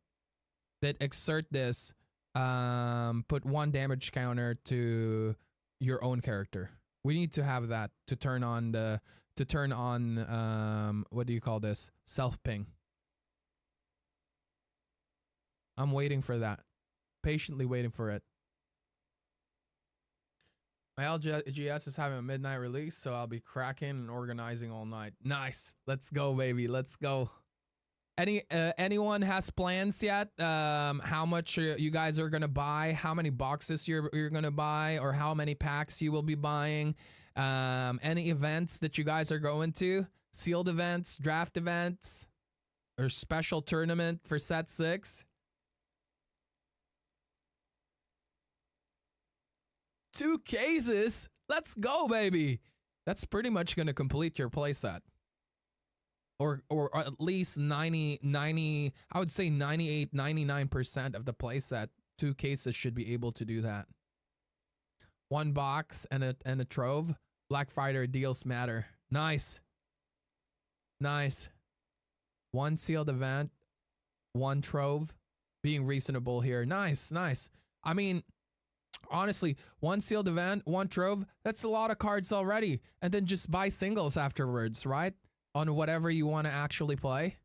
that exert this, put 1 damage counter to your own character. We need to have that to turn on what do you call this? Self ping. I'm waiting for that. Patiently waiting for it. My LGS is having a midnight release, so I'll be cracking and organizing all night. Nice. Let's go, baby. Let's go. Anyone has plans yet? How much you guys are gonna buy? How many boxes you're gonna buy, or how many packs you will be buying? Any events that you guys are going to? Sealed events, draft events, or special tournament for set 6? 2 cases? Let's go, baby. That's pretty much going to complete your playset. Or at least 90, I would say 98, 99% of the playset. 2 cases should be able to do that. 1 box and a trove. Black Friday deals matter. Nice. Nice. 1 sealed event, 1 trove. Being reasonable here. Nice, nice. I mean, honestly, 1 sealed event, 1 trove, that's a lot of cards already. And then just buy singles afterwards, right? On whatever you want to actually play.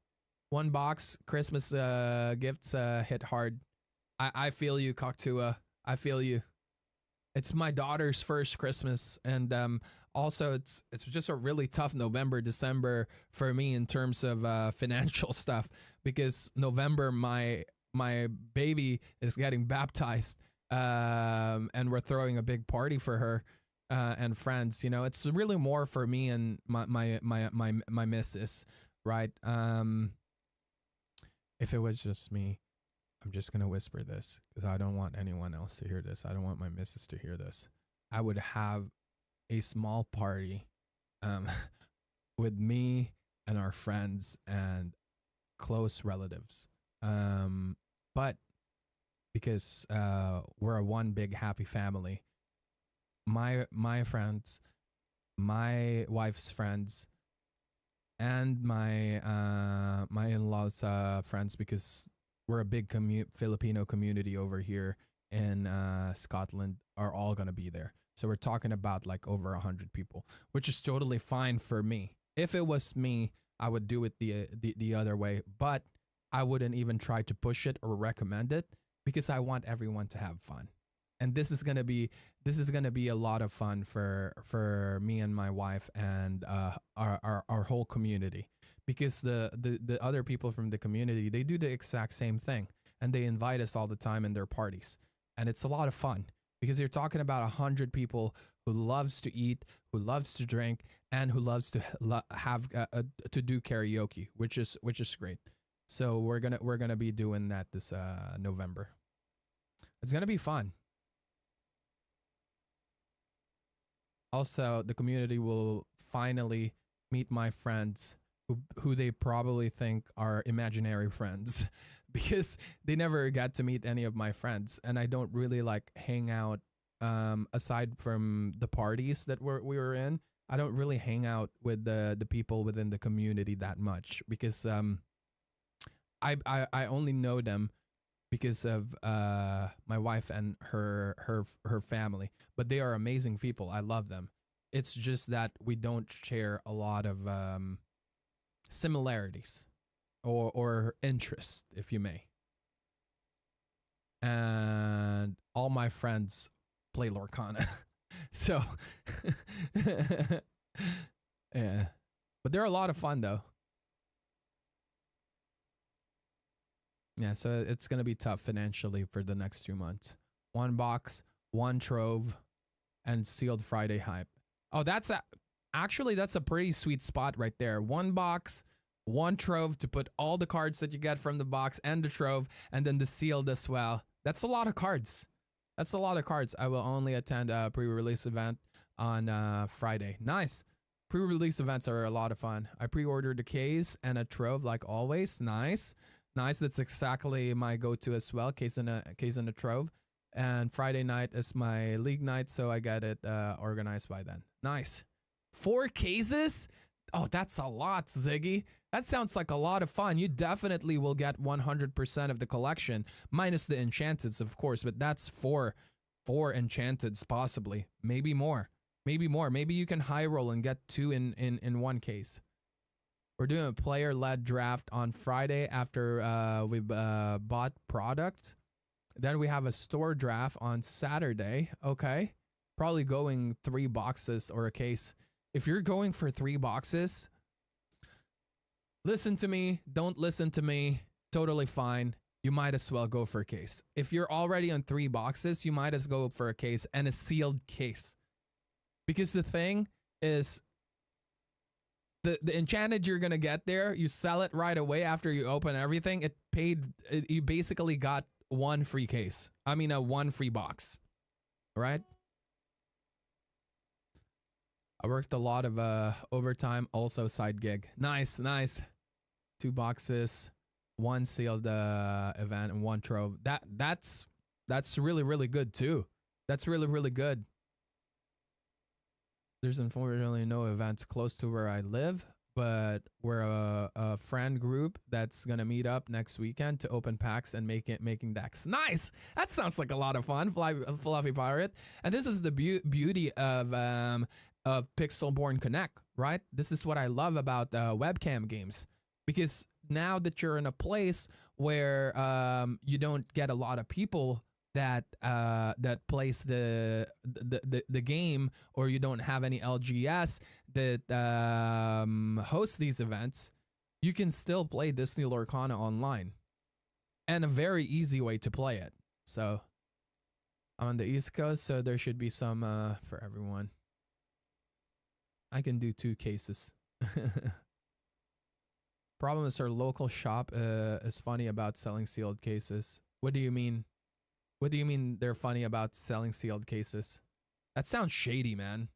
1 box, Christmas gifts hit hard. I feel you, Coctua. I feel you. It's my daughter's first Christmas, and also it's just a really tough November, December for me in terms of financial stuff, because November my baby is getting baptized. And we're throwing a big party for her and friends. You know, it's really more for me and my missus, right? If it was just me, I'm just gonna whisper this because I don't want anyone else to hear this. I don't want my missus to hear this. I would have a small party, with me and our friends and close relatives, but because we're a one big happy family. My friends, my wife's friends, and my my in-laws' friends, because we're a big Filipino community over here in Scotland, are all gonna be there. So we're talking about like over 100 people, which is totally fine for me. If it was me, I would do it the other way, but I wouldn't even try to push it or recommend it, because I want everyone to have fun. And this is gonna be a lot of fun for me and my wife and our whole community, because the other people from the community, they do the exact same thing, and they invite us all the time in their parties, and it's a lot of fun because you're talking about 100 people who loves to eat, who loves to drink, and who loves to have to do karaoke, which is great. So we're gonna be doing that this November. It's gonna be fun. Also, the community will finally meet my friends who they probably think are imaginary friends because they never got to meet any of my friends, and I don't really like hang out aside from the parties that we were in. I don't really hang out with the people within the community that much because I only know them because of my wife and her family, but they are amazing people. I love them. It's just that we don't share a lot of similarities or interest, if you may. And all my friends play Lorcana, so yeah. But they're a lot of fun though. Yeah, so it's gonna be tough financially for the next 2 months. 1 box, 1 trove, and sealed Friday hype. Oh, that's a Actually, that's a pretty sweet spot right there. One box, one trove to put all the cards that you get from the box and the trove, and then the sealed as well. That's a lot of cards. That's a lot of cards. I will only attend a pre-release event on Friday. Nice. Pre-release events are a lot of fun. I pre-ordered a case and a trove like always. Nice. Nice. That's exactly my go-to as well. Case and a trove. And Friday night is my league night, so I get it organized by then. Nice. 4 cases? Oh, that's a lot, Ziggy. That sounds like a lot of fun. You definitely will get 100% of the collection, minus the enchanteds, of course, but that's four enchanteds, possibly. Maybe more. Maybe more. Maybe you can high roll and get 2 in one case. We're doing a player-led draft on Friday after we bought product. Then we have a store draft on Saturday. Okay. Probably going 3 boxes or a case. If you're going for 3 boxes, listen to me. Don't listen to me. Totally fine. You might as well go for a case. If you're already on 3 boxes, you might as well go for a case and a sealed case. Because the thing is, the enchanted you're going to get there, you sell it right away after you open everything. You basically got 1 free case. I mean, 1 free box. Right? I worked a lot of overtime, also side gig. Nice, nice. 2 boxes, 1 sealed event, and 1 trove. That's really, really good too. That's really, really good. There's unfortunately no events close to where I live, but we're a friend group that's gonna meet up next weekend to open packs and making decks. Nice. That sounds like a lot of fun, Fluffy Pirate. And this is the beauty of Pixelborn Connect, right? This is what I love about webcam games, because now that you're in a place where you don't get a lot of people that plays the game, or you don't have any LGS that hosts these events, you can still play Disney Lorcana online, and a very easy way to play it. So I'm on the East Coast, so there should be some for everyone. I can do 2 cases. Problem is our local shop is funny about selling sealed cases. What do you mean? What do you mean they're funny about selling sealed cases? That sounds shady, man.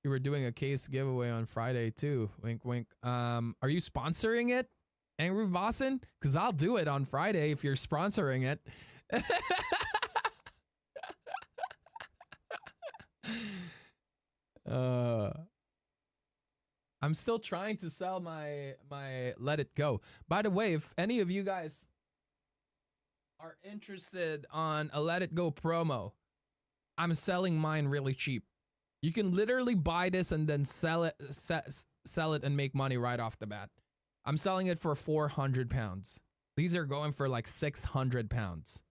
You were doing a case giveaway on Friday too. Wink, wink. Are you sponsoring it, Angry Bossin? Because I'll do it on Friday if you're sponsoring it. I'm still trying to sell my Let It Go. By the way, if any of you guys are interested on a Let It Go promo, I'm selling mine really cheap. You can literally buy this and then sell it and make money right off the bat. I'm selling it for 400 pounds. These are going for like 600 pounds.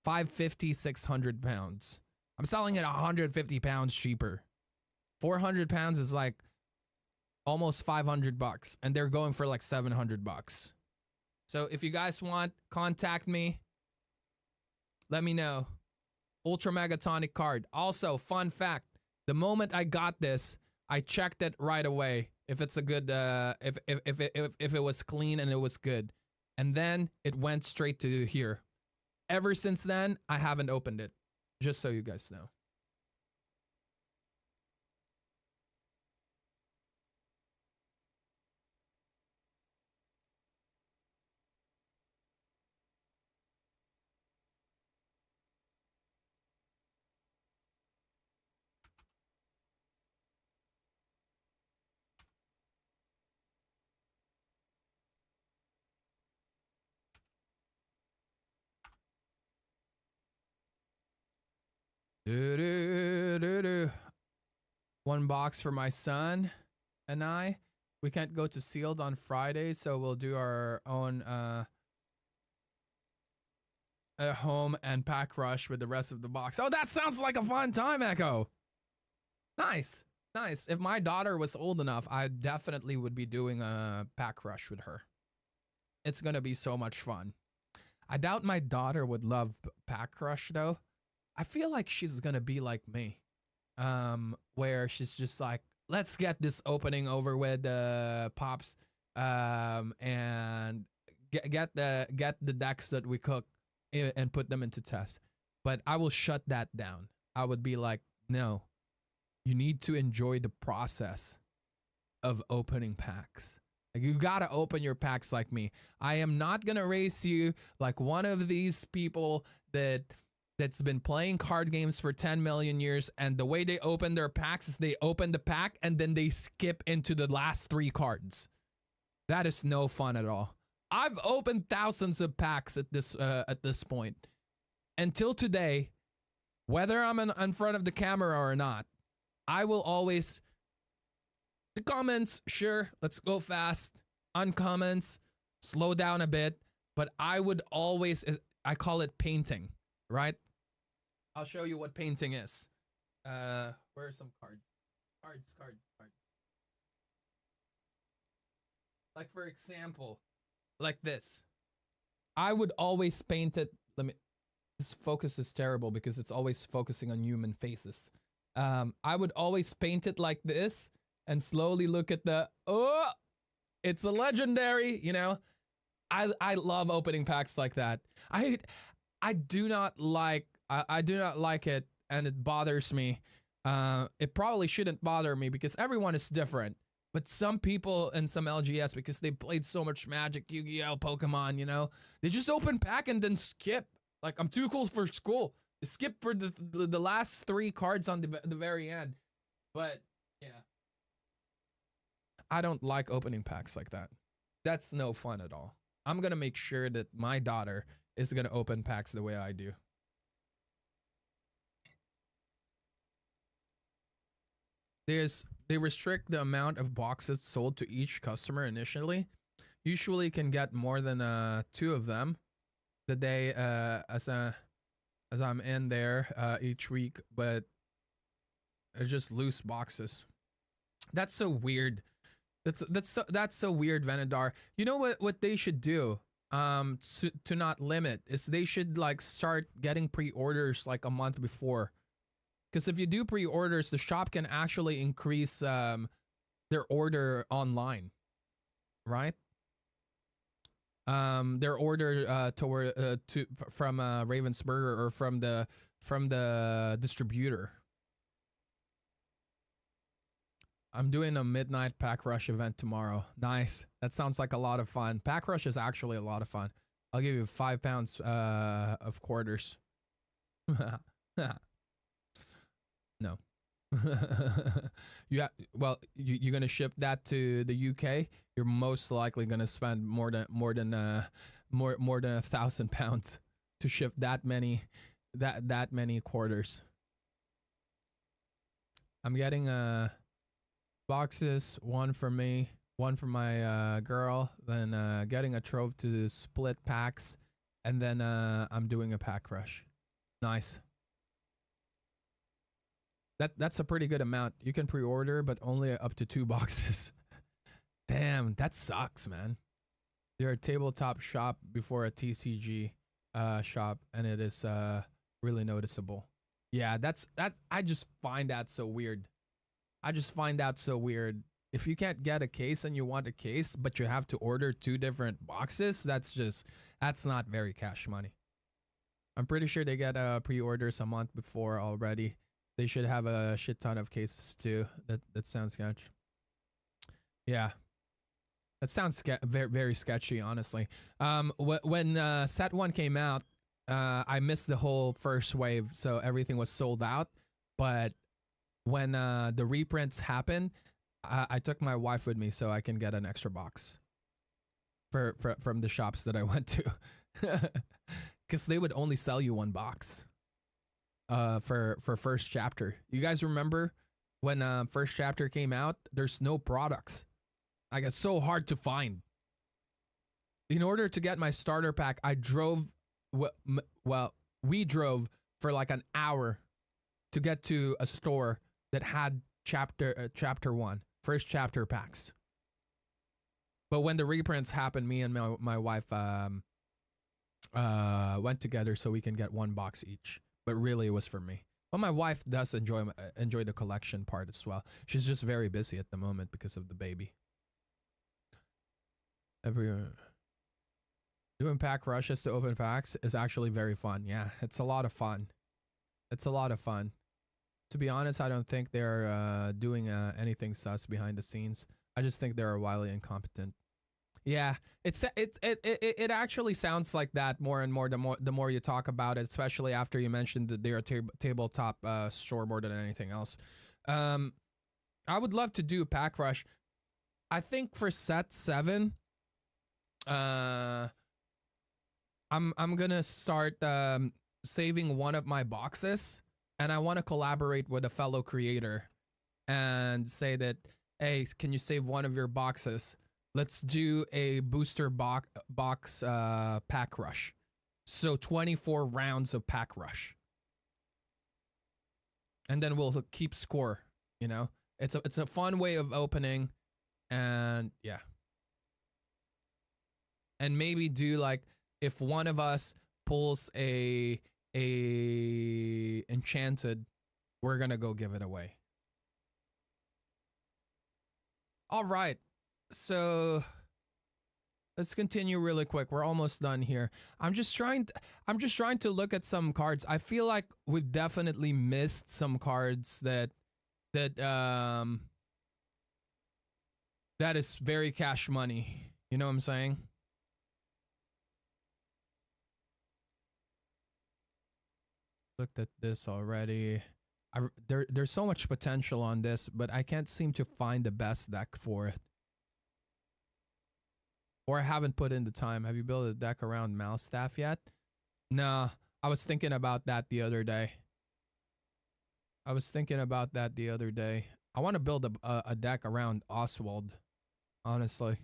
550, 600 pounds. I'm selling it 150 pounds cheaper. 400 pounds is like almost $500, and they're going for like $700. So if you guys want, contact me. Let me know. Ultra Megatonic card. Also, fun fact: the moment I got this, I checked it right away if it's a good, if it was clean and it was good, and then it went straight to here. Ever since then, I haven't opened it. Just so you guys know. One box for my son and I. We can't go to sealed on Friday, so we'll do our own at home and pack rush with the rest of the box. Oh, that sounds like a fun time, Echo. Nice. Nice. If my daughter was old enough, I definitely would be doing a pack rush with her. It's gonna be so much fun. I doubt my daughter would love pack rush though. I feel like she's gonna be like me, where she's just like, let's get this opening over with, pops, and get the decks that we cook and put them into test. But I will shut that down. I would be like, no, you need to enjoy the process of opening packs. Like, you gotta open your packs like me. I am not gonna race you like one of these people that's been playing card games for 10 million years, and the way they open their packs is they open the pack and then they skip into the last 3 cards. That is no fun at all. I've opened thousands of packs at this point. Until today, whether I'm in front of the camera or not, I will always, the comments, sure, let's go fast. Uncomments, slow down a bit. But I would always, I call it painting, right? I'll show you what painting is. Where are some cards? Cards. Like, for example, like this. I would always paint it. This focus is terrible because it's always focusing on human faces. I would always paint it like this and slowly look at it's a legendary, you know. I love opening packs like that. I do not like it, and it bothers me. It probably shouldn't bother me because everyone is different. But some people in some LGS, because they played so much Magic, Yu-Gi-Oh, Pokemon, you know, they just open pack and then skip. Like, I'm too cool for school. Skip for the last 3 cards on the very end. But yeah, I don't like opening packs like that. That's no fun at all. I'm gonna make sure that my daughter is gonna open packs the way I do. They restrict the amount of boxes sold to each customer initially. Usually can get more than 2 of them the day as I'm in there each week, but it's just loose boxes. That's so weird. That's so weird, Venadar. You know what they should do to not limit is they should like start getting pre-orders like a month before. Because if you do pre-orders, the shop can actually increase their order online, right? Their order from Ravensburger or from the distributor. I'm doing a midnight pack rush event tomorrow. Nice. That sounds like a lot of fun. Pack rush is actually a lot of fun. I'll give you 5 pounds of quarters. No. You're gonna ship that to the UK. You're most likely gonna spend more than 1,000 pounds to ship that many quarters. I'm getting boxes, 1 for me, 1 for my girl, then getting a trove to split packs, and then I'm doing a pack rush. Nice. That's a pretty good amount. You can pre-order, but only up to 2 boxes. Damn, that sucks, man. They're a tabletop shop before a TCG shop, and it is really noticeable. Yeah, that. I just find that so weird. If you can't get a case and you want a case, but you have to order 2 different boxes, that's not very cash money. I'm pretty sure they get pre-orders a month before already. They should have a shit ton of cases too. That sounds sketchy. Yeah, that sounds very, very sketchy, honestly. When set 1 came out, I missed the whole first wave, so everything was sold out. But when the reprints happened, I took my wife with me so I can get an extra box from the shops that I went to, because they would only sell you 1 box. For first chapter. You guys remember when first chapter came out? There's no products. Like, it's so hard to find. In order to get my starter pack, I drove. We drove for like an hour to get to a store that had chapter 1 first chapter packs. But when the reprints happened, me and my wife went together so we can get 1 box each. But really, it was for me. But my wife does enjoy the collection part as well. She's just very busy at the moment because of the baby. Doing pack rushes to open packs is actually very fun. Yeah, it's a lot of fun. It's a lot of fun. To be honest, I don't think they're doing anything sus behind the scenes. I just think they're wildly incompetent. Yeah, it actually sounds like that more and more the more you talk about it, especially after you mentioned that they're a tabletop store more than anything else. I would love to do a pack rush. I think for set 7, I'm gonna start saving one of my boxes, and I want to collaborate with a fellow creator and say that, hey, can you save one of your boxes? Let's do a booster box pack rush. So 24 rounds of pack rush. And then we'll keep score, you know? It's a fun way of opening, and yeah. And maybe do like, if one of us pulls a enchanted, we're going to go give it away. All right. So let's continue really quick. We're almost done here. I'm just trying to look at some cards. I feel like we've definitely missed some cards that is very cash money. You know what I'm saying? Looked at this already. There's so much potential on this, but I can't seem to find the best deck for it. Or I haven't put in the time. Have you built a deck around Mouse Staff yet? No, I was thinking about that the other day. I want to build a deck around Oswald, honestly.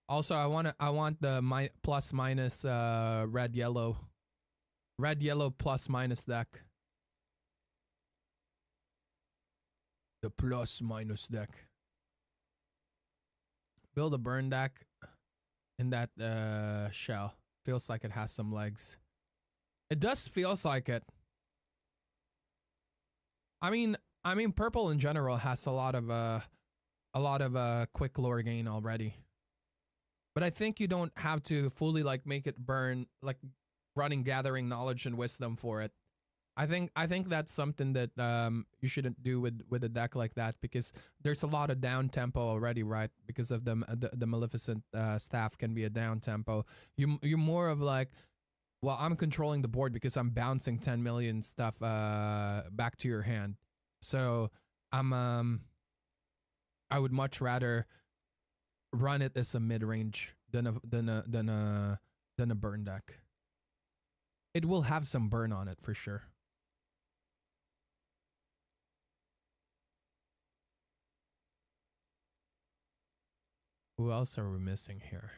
Also, I want the plus minus red yellow plus minus deck. The plus minus deck. Build a burn deck in that shell. Feels like it has some legs. It does feels like it. I mean purple in general has a lot of quick lore gain already. But I think you don't have to fully like make it burn, like running gathering knowledge and wisdom for it. I think that's something that you shouldn't do with a deck like that, because there's a lot of down tempo already, right? Because of the Maleficent staff can be a down tempo. You're more of like, well, I'm controlling the board because I'm bouncing 10 million stuff back to your hand. So I would much rather run it as a mid-range than a burn deck. It will have some burn on it for sure. Who else are we missing here?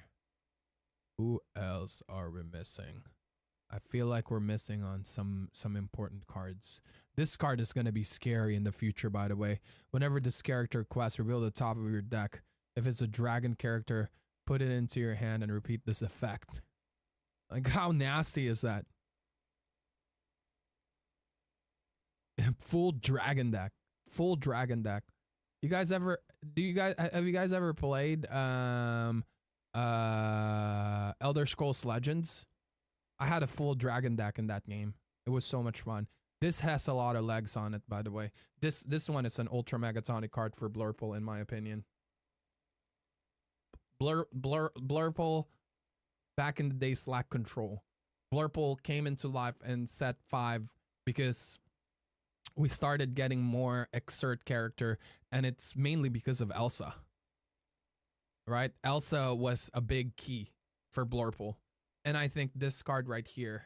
I feel like we're missing on some important cards. This card is going to be scary in the future, by the way. Whenever this character quests, reveal the top of your deck. If it's a dragon character, put it into your hand and repeat this effect. Like, how nasty is that? Full dragon deck. Have you guys ever played Elder Scrolls Legends? I had a full dragon deck in that game. It was so much fun. This has a lot of legs on it, by the way. This one is an ultra megatonic card for Blurple, in my opinion. Blurple back in the day lacked control. Blurple came into life in set 5 because we started getting more exert character, and it's mainly because of Elsa. Right? Elsa was a big key for Blurple. And I think this card right here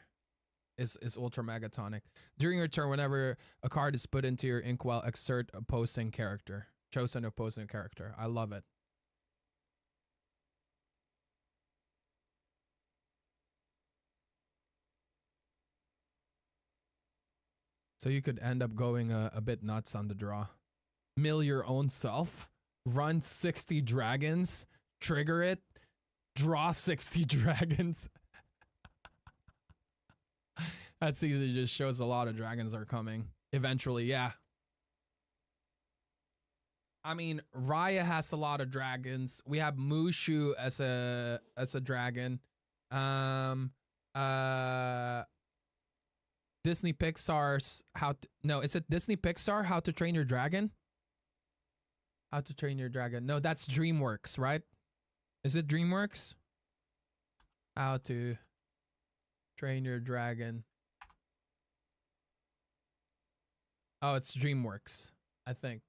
is ultra megatonic. During your turn, whenever a card is put into your inkwell, exert opposing character. Chosen opposing character. I love it. So you could end up going a bit nuts on the draw. Mill your own self. Run 60 dragons. Trigger it. Draw 60 dragons. That season just shows a lot of dragons are coming. eventually, yeah. I mean, Raya has a lot of dragons. We have Mushu as a dragon. Um Disney Pixar's is it Disney Pixar How to Train Your Dragon? How to Train Your Dragon. No, that's DreamWorks, right? Is it DreamWorks? How to Train Your Dragon. Oh, it's DreamWorks, I think.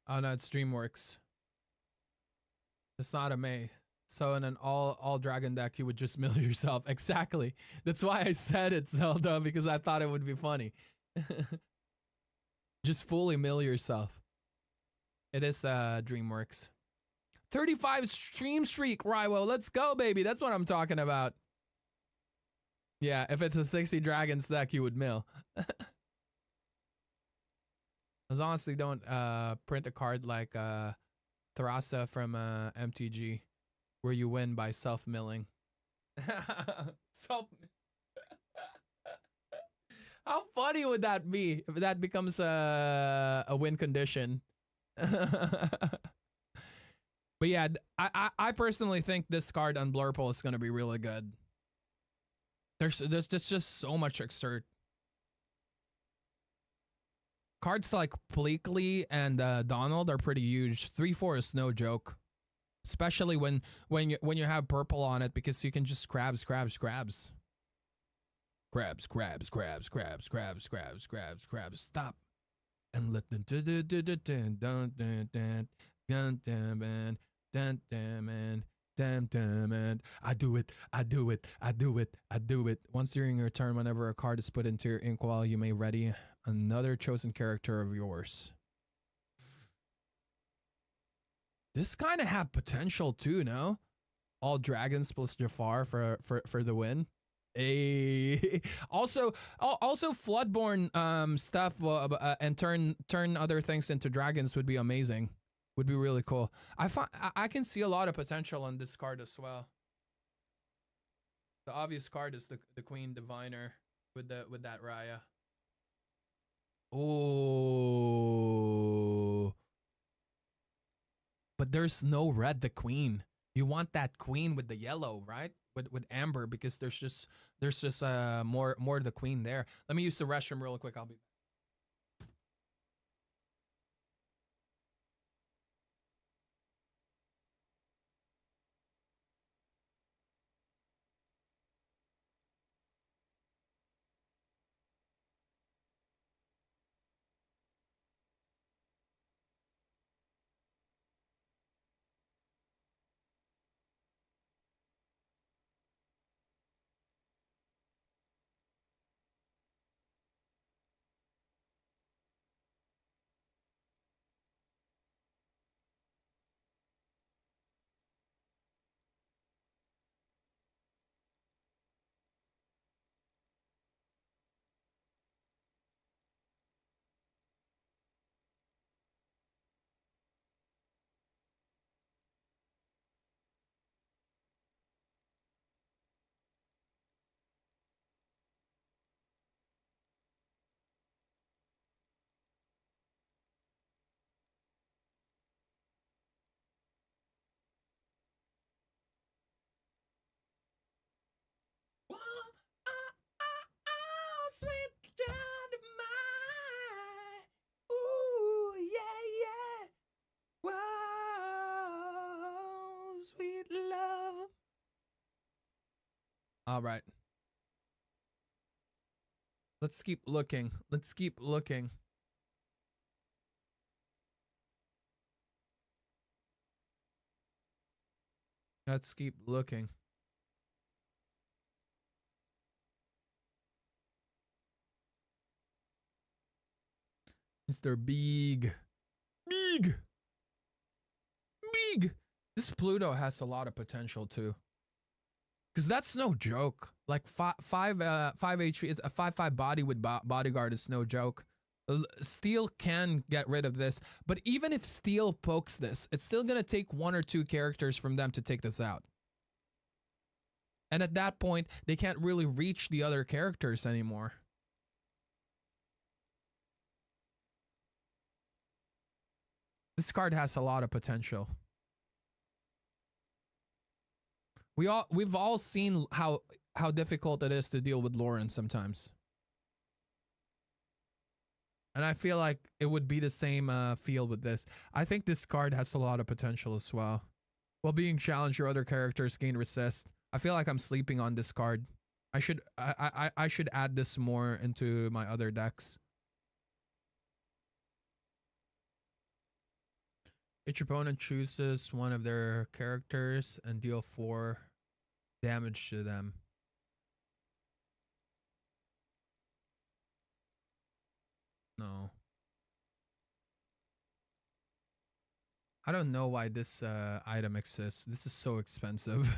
Oh no, it's DreamWorks. It's not a May. So in an all dragon deck, you would just mill yourself. Exactly. That's why I said it, Zelda, because I thought it would be funny. Just fully mill yourself. It is DreamWorks. 35 stream streak, Rywo. Let's go, baby. That's what I'm talking about. Yeah, if it's a 60 dragons deck, you would mill. As long as they don't print a card like Thrasa from MTG, where you win by self-milling. How funny would that be if that becomes a win condition? But yeah, I personally think this card on Blurple is gonna be really good. There's just so much exert. Cards like Pleakley and Donald are pretty huge. 3/4 is no joke, especially when you have purple on it, because you can just grabs. Stop and let them I do it. Once during your turn, whenever a card is put into your inkwell, you may ready another chosen character of yours. This kind of have potential too, no? All dragons plus Jafar for the win. Also Floodborn stuff and turn other things into dragons would be amazing. Would be really cool. I can see a lot of potential on this card as well. The obvious card is the Queen Diviner with that Raya. Oh, but there's no red the Queen. You want that Queen with the yellow, right? With amber, because there's just more the Queen there. Let me use the restroom real quick. I'll be. Sweet child of mine. Ooh, yeah. Whoa, sweet love. All right. Let's keep looking. Let's keep looking. Let's keep looking. Mr. Big. This Pluto has a lot of potential too. Because that's no joke. Like 5 HP is a 5/5 body with bodyguard is no joke. Steel can get rid of this, but even if Steel pokes this, it's still gonna take 1 or 2 characters from them to take this out. And at that point, they can't really reach the other characters anymore. This card has a lot of potential. We've all seen how difficult it is to deal with Lauren sometimes. And I feel like it would be the same feel with this. I think this card has a lot of potential as well. While being challenged, your other characters gain resist. I feel like I'm sleeping on this card. I should add this more into my other decks. Each opponent chooses one of their characters and deal 4 damage to them. No. I don't know why this item exists. This is so expensive.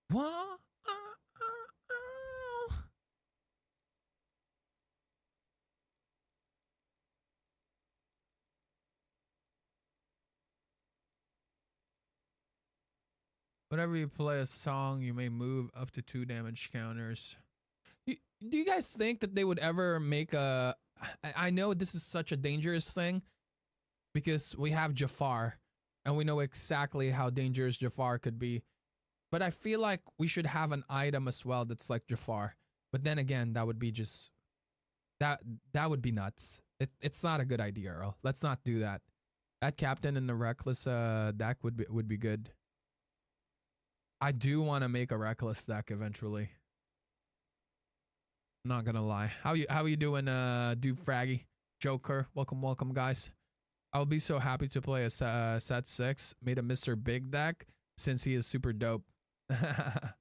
What? Whenever you play a song, you may move up to 2 damage counters. Do you guys think that they would ever make a... I know this is such a dangerous thing because we have Jafar and we know exactly how dangerous Jafar could be. But I feel like we should have an item as well that's like Jafar. But then again, that would be just... That would be nuts. It's not a good idea, Earl. Let's not do that. That captain in the reckless deck would be good. I do want to make a reckless deck eventually. Not gonna lie. How you doing, dude Fraggy? Joker, welcome guys. I'll be so happy to play a set 6. Made a Mr. Big deck since he is super dope. I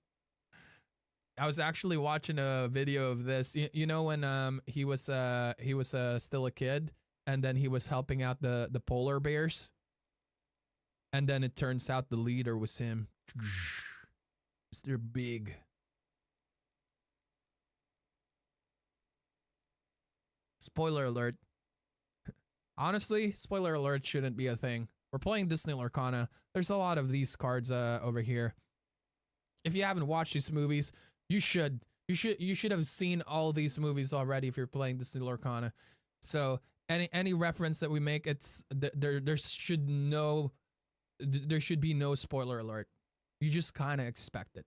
was actually watching a video of this. You know when he was still a kid and then he was helping out the polar bears, and then it turns out the leader was him. Mr. Big. Spoiler alert. Honestly, spoiler alert shouldn't be a thing. We're playing Disney Lorcana. There's a lot of these cards over here. If you haven't watched these movies, you should. You should have seen all these movies already if you're playing Disney Lorcana. So any reference that we make, it's there should be no spoiler alert. You just kind of expect it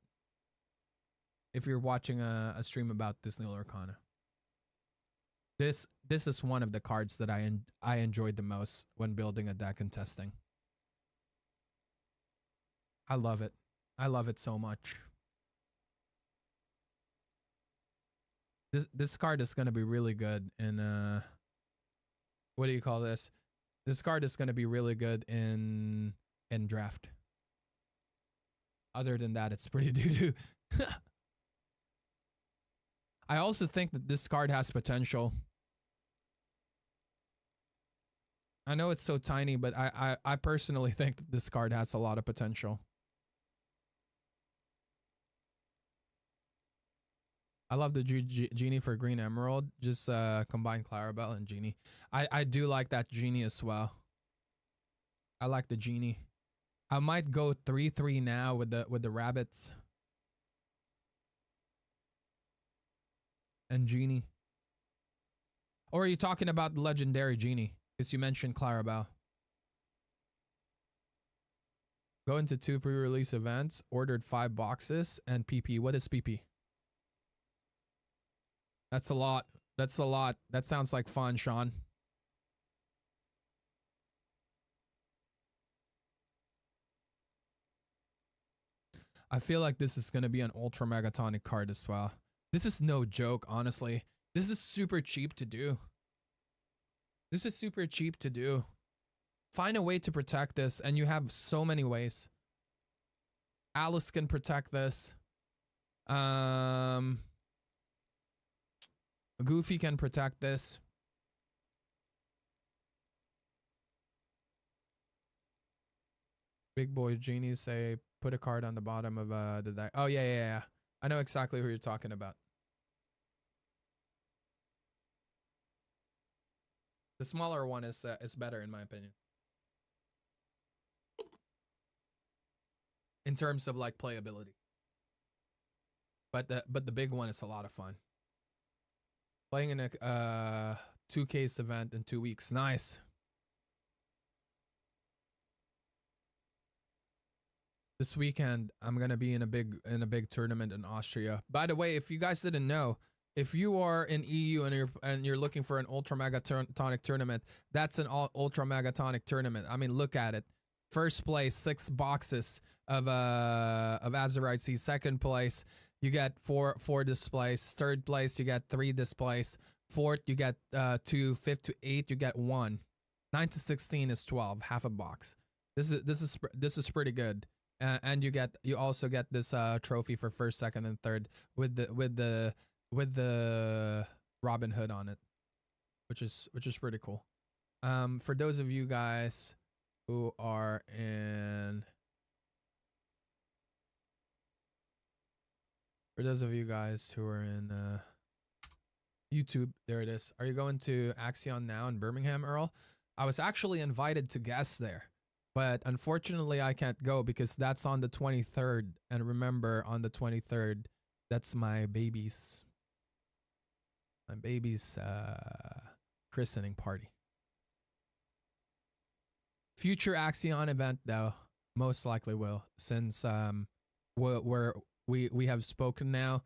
if you're watching a stream about Disney Lorcana. This is one of the cards that I enjoyed the most when building a deck and testing. I love it. I love it so much. This card is gonna be really good in what do you call this? This card is gonna be really good in draft. Other than that, it's pretty doo-doo. I also think that this card has potential. I know it's so tiny, but I personally think that this card has a lot of potential. I love the Genie for Green Emerald. Just combine Clarabelle and Genie. I do like that Genie as well. I like the Genie. I might go 3/3 now with the rabbits and Genie. Or are you talking about the legendary Genie? Because you mentioned Clarabelle. Go into 2 pre-release events. Ordered 5 boxes and PP. What is PP? That's a lot. That's a lot. That sounds like fun, Sean. I feel like this is going to be an Ultra Megatonic card as well. This is no joke, honestly. This is super cheap to do. This is super cheap to do. Find a way to protect this, and you have so many ways. Alice can protect this. Goofy can protect this. Big boy genies say put a card on the bottom of the deck. Oh yeah. I know exactly who you're talking about. The smaller one is better in my opinion. In terms of like playability. But the big one is a lot of fun. Playing in a 2K's event in 2 weeks. Nice. This weekend I'm gonna be in a big tournament in Austria. By the way, if you guys didn't know, if you are in EU and you're looking for an ultra megatonic tournament, that's an ultra megatonic tournament. I mean, look at it. First place, 6 boxes of Azurite Sea. Second place, you get four displays. Third place, you get 3 displays. Fourth, you get 2. Fifth to 8, you get 1. 9 to 16 is 12, half a box. This is pretty good. And you also get this trophy for first, second, and third with the Robin Hood on it, which is pretty cool. For those of you guys who are in YouTube, there it is. Are you going to Axion now in Birmingham, Earl? I was actually invited to guest there, but unfortunately I can't go because that's on the 23rd. And remember, on the 23rd, that's my baby's christening party. Future Axion event though, most likely will, since we have spoken now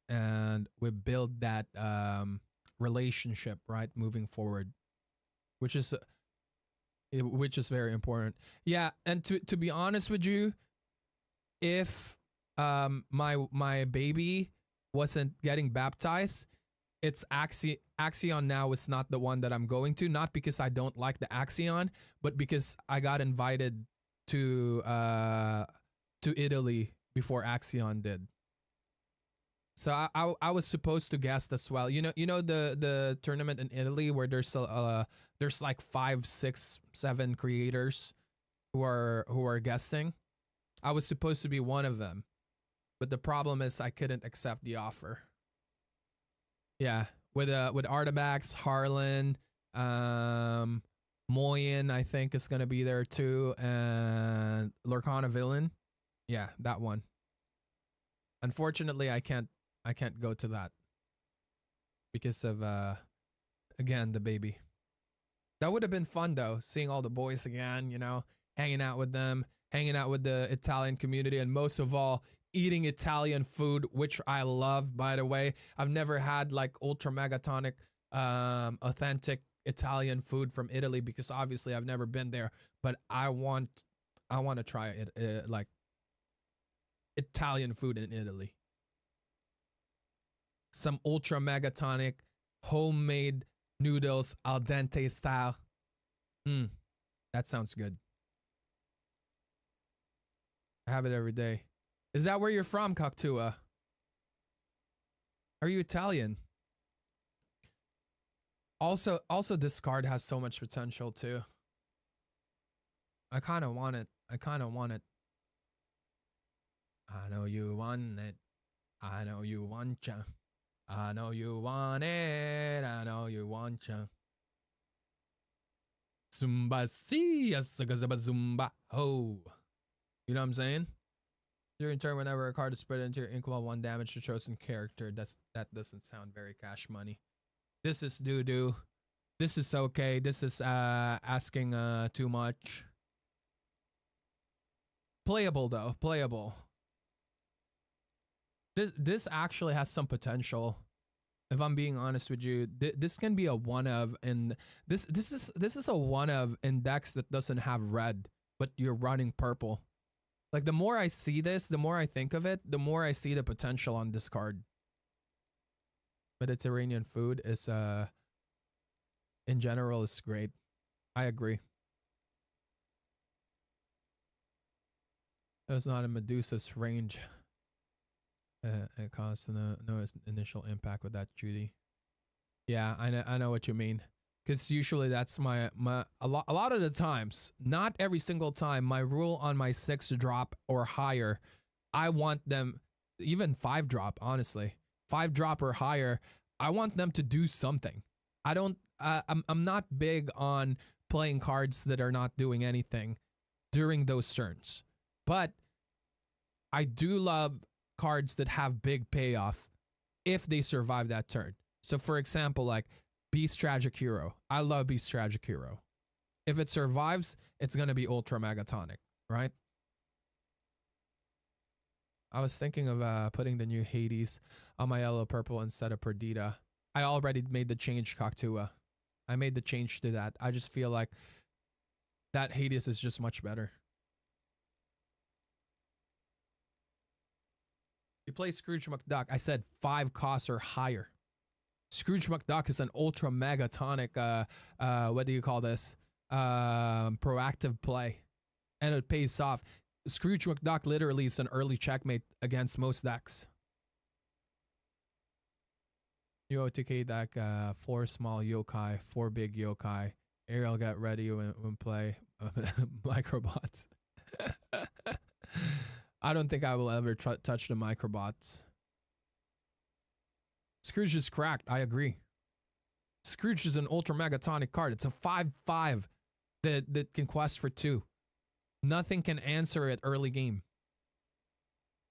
and we build that relationship, right, moving forward, which is very important. Yeah, and to be honest with you, if my baby wasn't getting baptized, it's Axion now is not the one that I'm going to, not because I don't like the Axion, but because I got invited to Italy before Axion did. So I was supposed to guest as well. You know the tournament in Italy where there's like 5, 6, 7 creators who are guesting. I was supposed to be one of them, but the problem is I couldn't accept the offer. Yeah, with Artabax, Harlan, Moyen, I think is gonna be there too, and Lurkana Villain. Yeah, that one. Unfortunately, I can't go to that because of again, the baby. That would have been fun though, seeing all the boys again, hanging out with them, hanging out with the Italian community, and most of all, eating Italian food, which I love, by the way. I've never had like ultra megatonic authentic Italian food from Italy because obviously I've never been there, but I want to try it, like Italian food in Italy. Some ultra megatonic homemade noodles al dente style. That sounds good. I have it every day. Is that where you're from, Coctua? Are you Italian? Also, this card has so much potential too. I kind of want it. I know you want it. I know you want ya. I know you want it. I know you want ya. Zumba si, zumba ho. You know what I'm saying? During turn, whenever a card is spread into your equal 1 damage to chosen character, that doesn't sound very cash money. This is doo-doo. This is okay. This is asking too much. Playable though, playable. This actually has some potential. If I'm being honest with you, this can be a one of, and this is a one of in decks that doesn't have red, but you're running purple. Like, the more I see this, the more I think of it, the more I see the potential on this card. Mediterranean food is in general is great. I agree. That's not a Medusa's range. It caused no initial impact with that, Judy. Yeah, I know what you mean. because usually that's my a lot of the times, not every single time. My rule on my 6 drop or higher, I want them even 5 drop. Honestly, 5 drop or higher, I want them to do something. I don't. I'm not big on playing cards that are not doing anything during those turns, but I do love cards that have big payoff if they survive that turn. So for example, like Beast Tragic Hero. I love Beast Tragic Hero. If it survives, it's going to be Ultra Megatonic, right? I was thinking of putting the new Hades on my yellow purple instead of Perdita. I already made the change, Coctua. I made the change to that. I just feel like that Hades is just much better. You play Scrooge McDuck. I said 5 costs or higher. Scrooge McDuck is an ultra megatonic, what do you call this? Proactive play. And it pays off. Scrooge McDuck literally is an early checkmate against most decks. New OTK deck, 4 small yokai, 4 big yokai. Ariel, get ready when play microbots. I don't think I will ever touch the microbots. Scrooge is cracked. I agree. Scrooge is an ultra megatonic card. It's a 5/5 that can quest for 2. Nothing can answer it early game.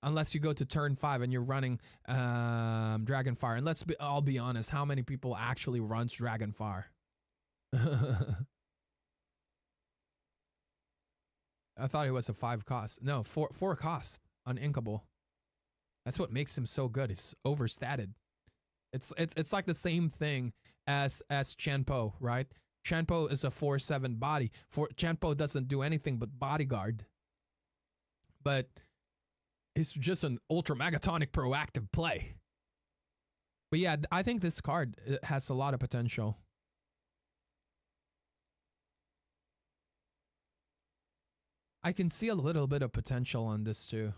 Unless you go to turn 5 and you're running Dragonfire. And I'll be honest, how many people actually runs Dragonfire? I thought it was a 5 cost. No, 4 cost on Inkable. That's what makes him so good. It's overstated. It's like the same thing as Chenpo, right? Chenpo is a 4/7 body. Chenpo doesn't do anything but bodyguard. But it's just an ultra megatonic proactive play. But yeah, I think this card has a lot of potential. I can see a little bit of potential on this too.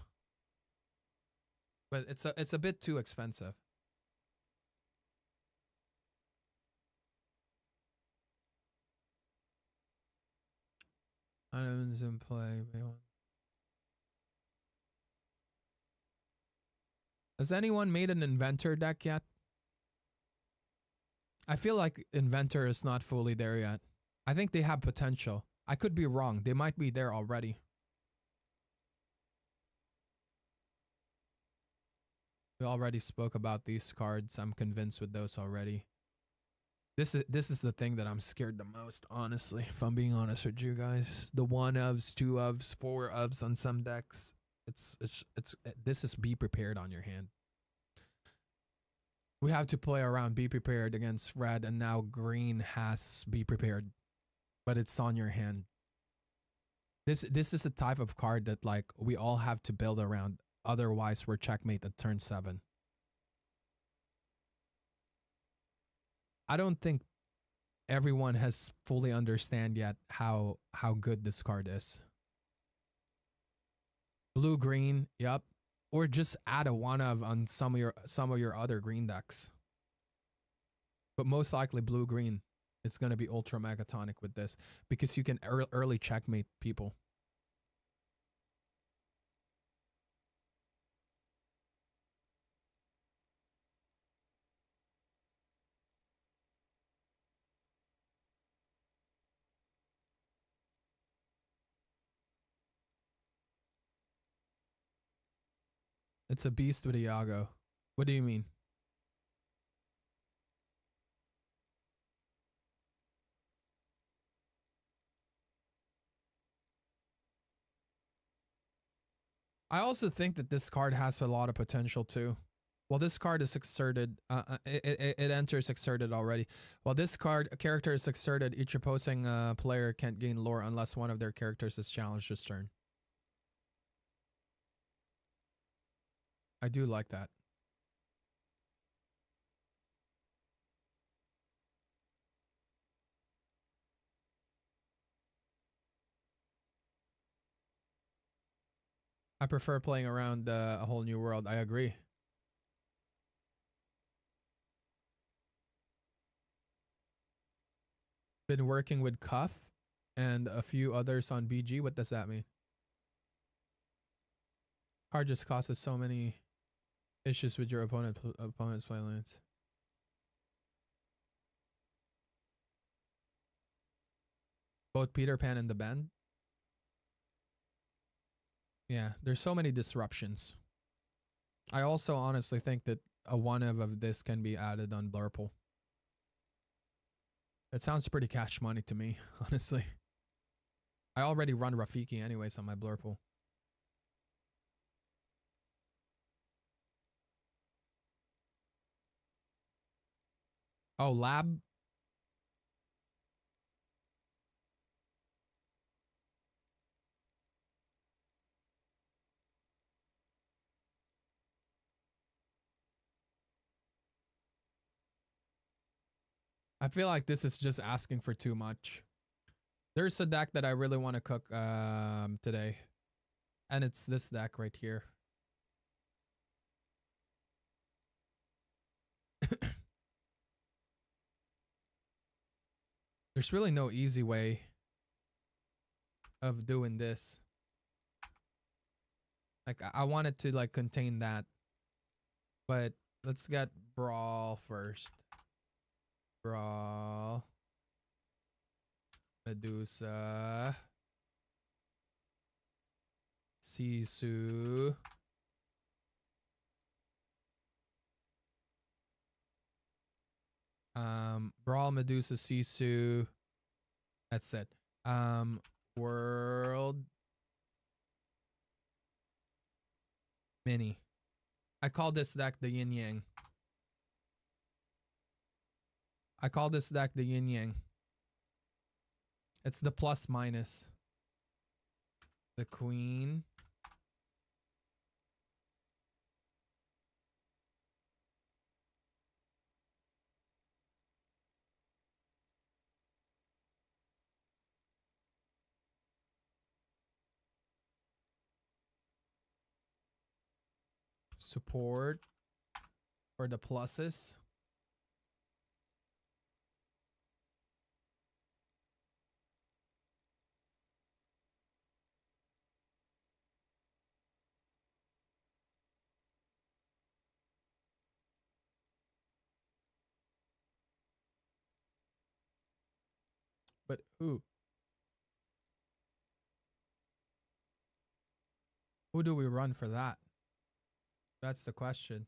But it's a bit too expensive. Items in play. Has anyone made an Inventor deck yet? I feel like Inventor is not fully there yet. I think they have potential. I could be wrong. They might be there already. We already spoke about these cards. I'm convinced with those already. This is the thing that I'm scared the most, honestly, if I'm being honest with you guys. The 1-ofs, 2-ofs, 4-ofs on some decks. This is be prepared on your hand. We have to play around be prepared against red, and now green has be prepared. But it's on your hand. This is a type of card that like we all have to build around. Otherwise, we're checkmate at turn 7. I don't think everyone has fully understand yet how good this card is. Blue green, yep. Or just add a 1-of on some of your other green decks. But most likely blue green. It's gonna be ultra megatonic with this because you can early checkmate people. It's a beast with a Yago. What do you mean? I also think that this card has a lot of potential too. Well, this card is exerted. It enters exerted already. While this character is exerted, each opposing player can't gain lore unless one of their characters is challenged this turn. I do like that. I prefer playing around a whole new world. I agree. Been working with Cuff and a few others on BG. What does that mean? Card just causes so many issues with your opponent's play lanes. Both Peter Pan and the band. Yeah, there's so many disruptions. I also honestly think that a one of this can be added on Blurple. It sounds pretty cash money to me, honestly. I already run Rafiki anyways on my Blurple. Oh, Lab? I feel like this is just asking for too much. There's a deck that I really want to cook today. And it's this deck right here. There's really no easy way of doing this. Like I wanted to like contain that. But let's get Brawl first. Brawl. Medusa. Sisu. Brawl, Medusa, Sisu. That's it. World Mini. I call this deck the Yin-Yang. I call this deck the Yin-Yang. It's the plus minus. The Queen. Support for the pluses. But who? Who do we run for that? That's the question.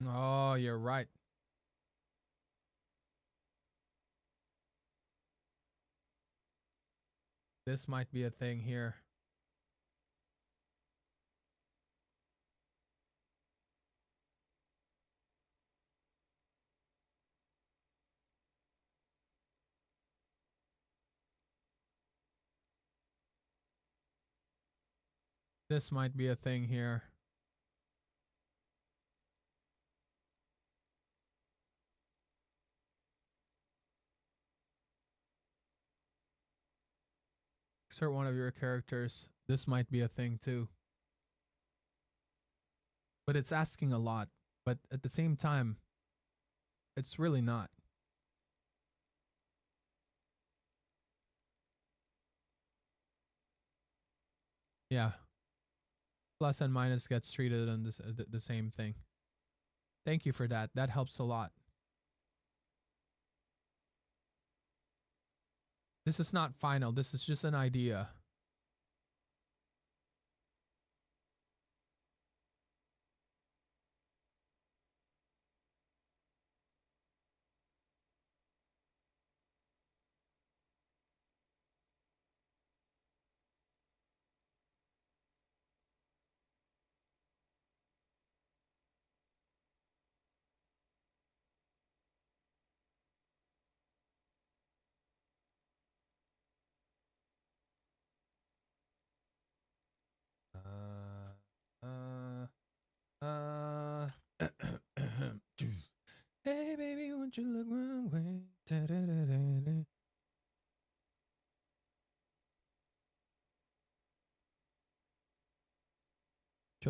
Oh, you're right. This might be a thing here. This might be a thing here. Insert one of your characters. This might be a thing too. But it's asking a lot. But at the same time, it's really not. Yeah. Plus and minus gets treated on this, the same thing. Thank you for that. That helps a lot. This is not final. This is just an idea.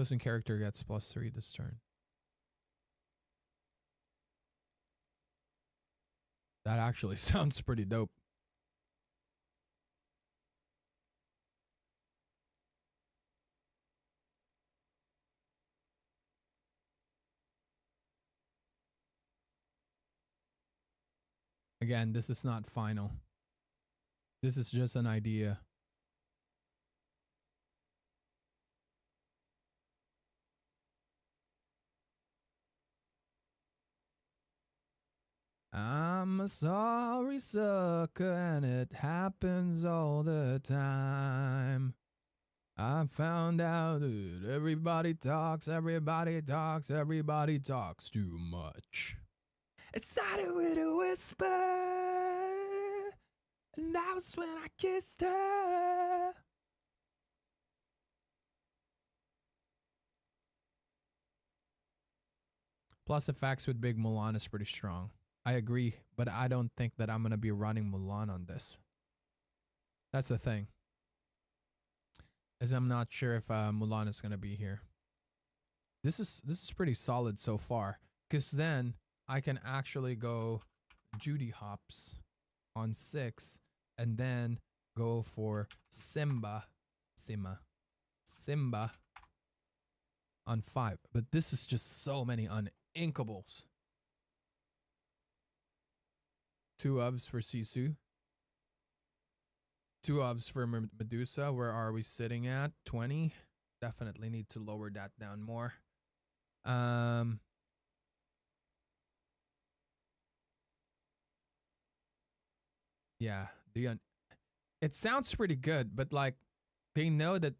Chosen character gets +3 this turn. That actually sounds pretty dope. Again, this is not final. This is just an idea. I'm a sorry sucker and it happens all the time. I found out that everybody talks too much. It started with a whisper, and that was when I kissed her. Plus effects with Big Mulan is pretty strong. I agree, but I don't think that I'm gonna be running Mulan on this. That's the thing. As I'm not sure if Mulan is gonna be here. This is pretty solid so far, because then I can actually go Judy Hops on 6, and then go for Simba on 5. But this is just so many uninkables. 2 ofs for Sisu. 2 ofs for Medusa. Where are we sitting at? 20. Definitely need to lower that down more. Yeah, it sounds pretty good, but like they know that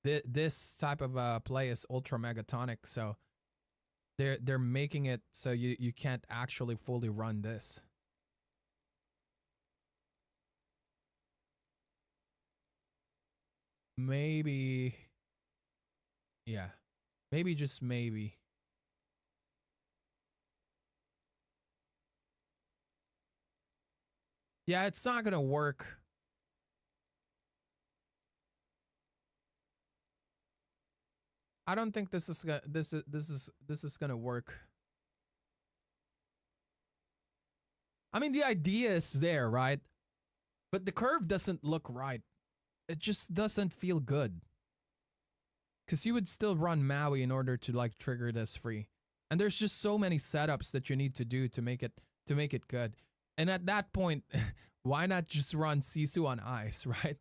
this type of play is ultra megatonic, so they're making it so you can't actually fully run this. Maybe, yeah, maybe just maybe. Yeah, it's not gonna work. I don't think this is gonna work. I mean, the idea is there, right? But the curve doesn't look right. It just doesn't feel good. Because you would still run Maui in order to like trigger this free. And there's just so many setups that you need to do to make it good. And at that point, why not just run Sisu on ice, right?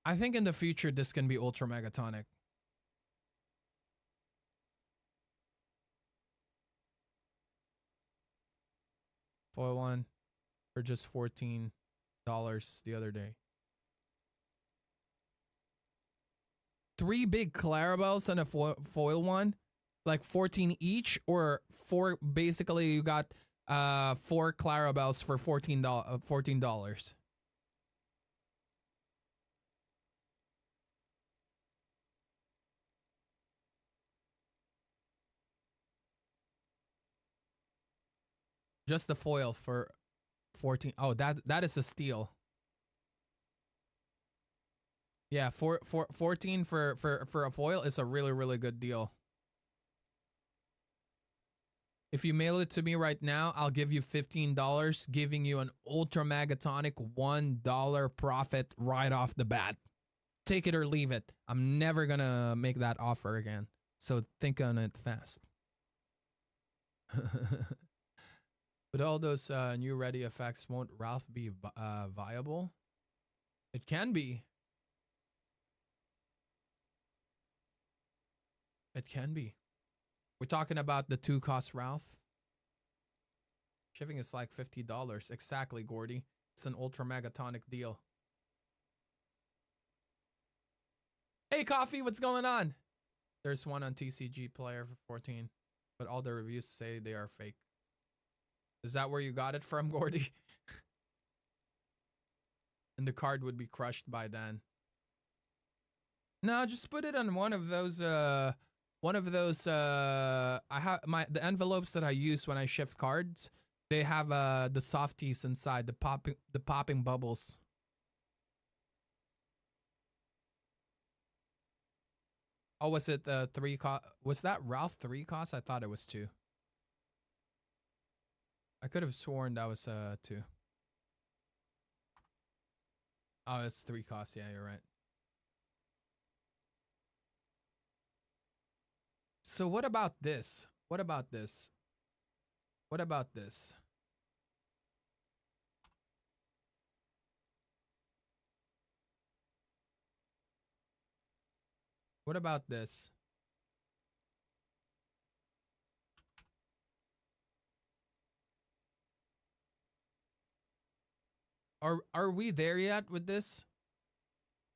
I think in the future this can be ultra megatonic. Foil one for just $14 the other day. 3 big Clarabelles and a foil one, like 14 each, or 4. Basically, you got 4 Clarabelles for $14. Just the foil for 14. Oh, that is a steal. Yeah, 14 for a foil is a really good deal. If you mail it to me right now, I'll give you $15, giving you an ultra megatonic $1 profit right off the bat. Take it or leave it. I'm never gonna make that offer again. So think on it fast. With all those new ready effects, won't Ralph be viable? It can be. It can be. We're talking about the 2 cost Ralph. Shipping is like $50. Exactly, Gordy. It's an ultra megatonic deal. Hey, Coffee, what's going on? There's one on TCG Player for 14, but all the reviews say they are fake. Is that where you got it from, Gordy? And the card would be crushed by then. No, just put it on one of those I have the envelopes that I use when I shift cards. They have the softies inside, the popping bubbles. Oh, was it the 3 cost? Was that Ralph 3 cost? I thought it was 2. I could have sworn that was 2. Oh, it's 3 costs. Yeah, you're right. So what about this? What about this? What about this? What about this? Are we there yet with this?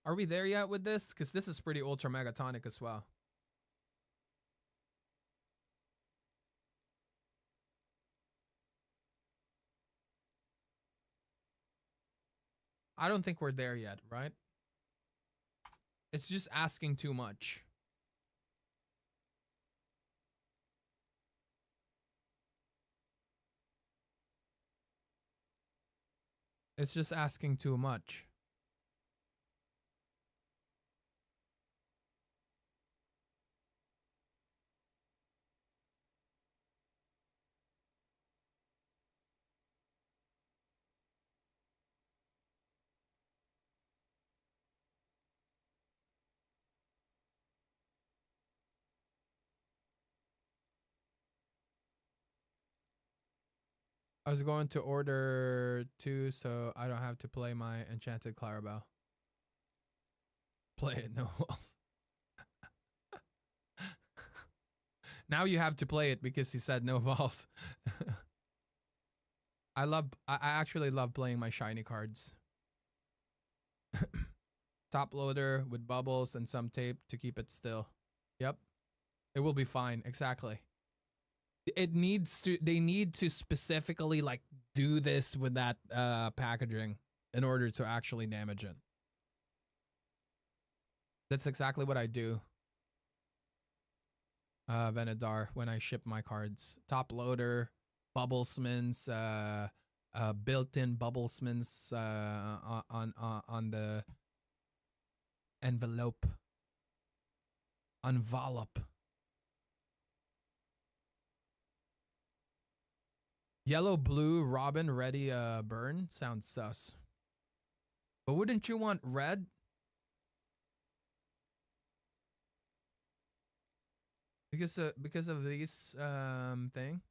Are we there yet with this? Because this is pretty ultra megatonic as well. I don't think we're there yet, right? It's just asking too much. It's just asking too much. I was going to order 2 so I don't have to play my Enchanted Clarabelle. Play it, no walls. Now you have to play it because he said no balls. I actually love playing my shiny cards. Top loader with bubbles and some tape to keep it still. Yep. It will be fine. Exactly. It needs to, they need to specifically like do this with that packaging in order to actually damage it. That's exactly what I do. Venedar, when I ship my cards. Top loader, bubblesmans, built-in bubblesmans on the envelope. Envelope. Yellow, blue, Robin, ready, burn. Sounds sus. But wouldn't you want red? Because of these thing.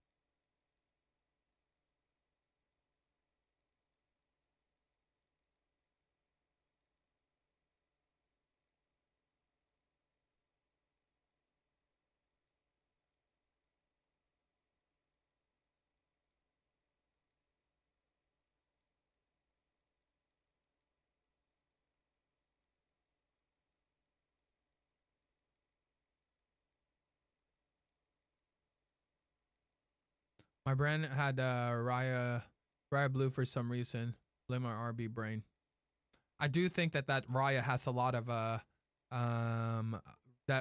My brand had Raya Blue for some reason. Blame my RB brain. I do think that Raya has a lot of that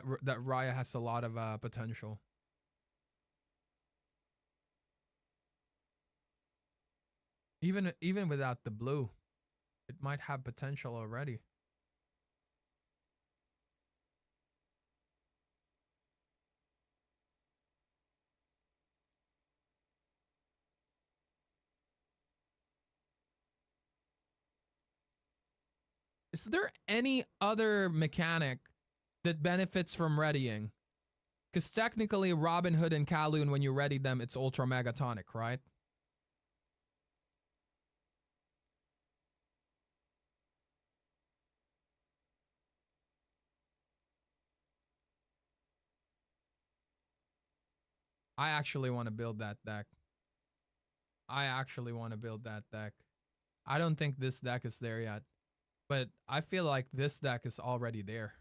Raya has a lot of potential. Even without the blue, it might have potential already. Is there any other mechanic that benefits from readying? Because technically, Robin Hood and Kaloon, when you ready them, it's ultra megatonic, right? I actually want to build that deck. I actually want to build that deck. I don't think this deck is there yet, but I feel like this deck is already there.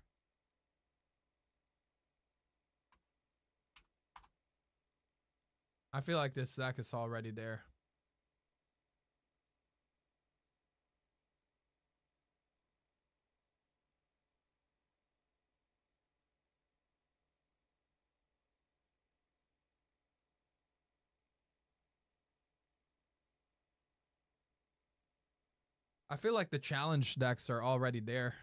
I feel like this deck is already there. I feel like the challenge decks are already there.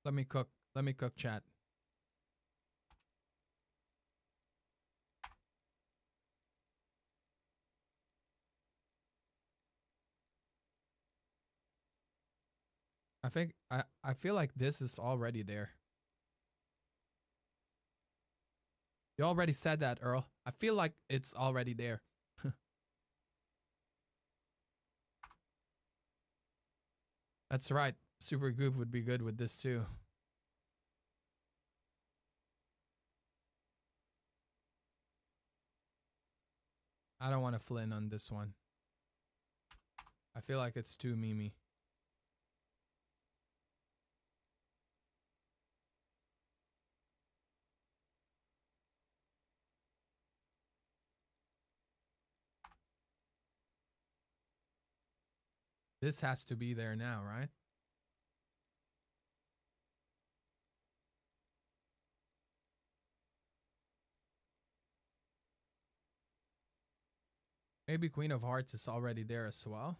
Let me cook. Let me cook, chat. I feel like this is already there. You already said that, Earl. I feel like it's already there. That's right. Super Goop would be good with this too. I don't want to Flynn on this one. I feel like it's too memey. This has to be there now, right? Maybe Queen of Hearts is already there as well.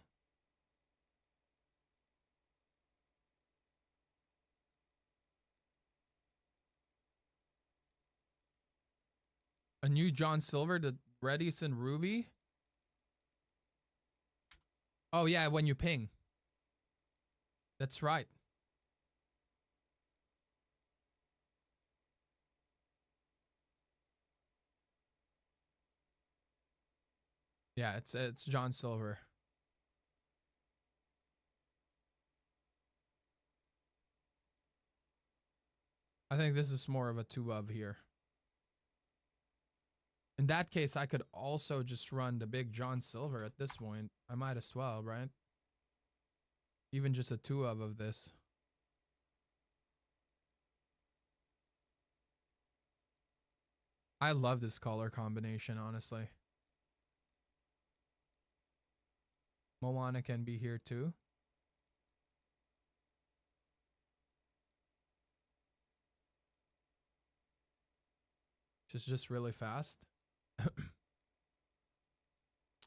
A new John Silver, the Reddies and Ruby. Oh yeah, when you ping. That's right. Yeah, it's John Silver. I think this is more of a 2 of here. In that case, I could also just run the big John Silver at this point. I might as well, right? Even just a 2 of this. I love this color combination, honestly. Moana can be here too. Just really fast.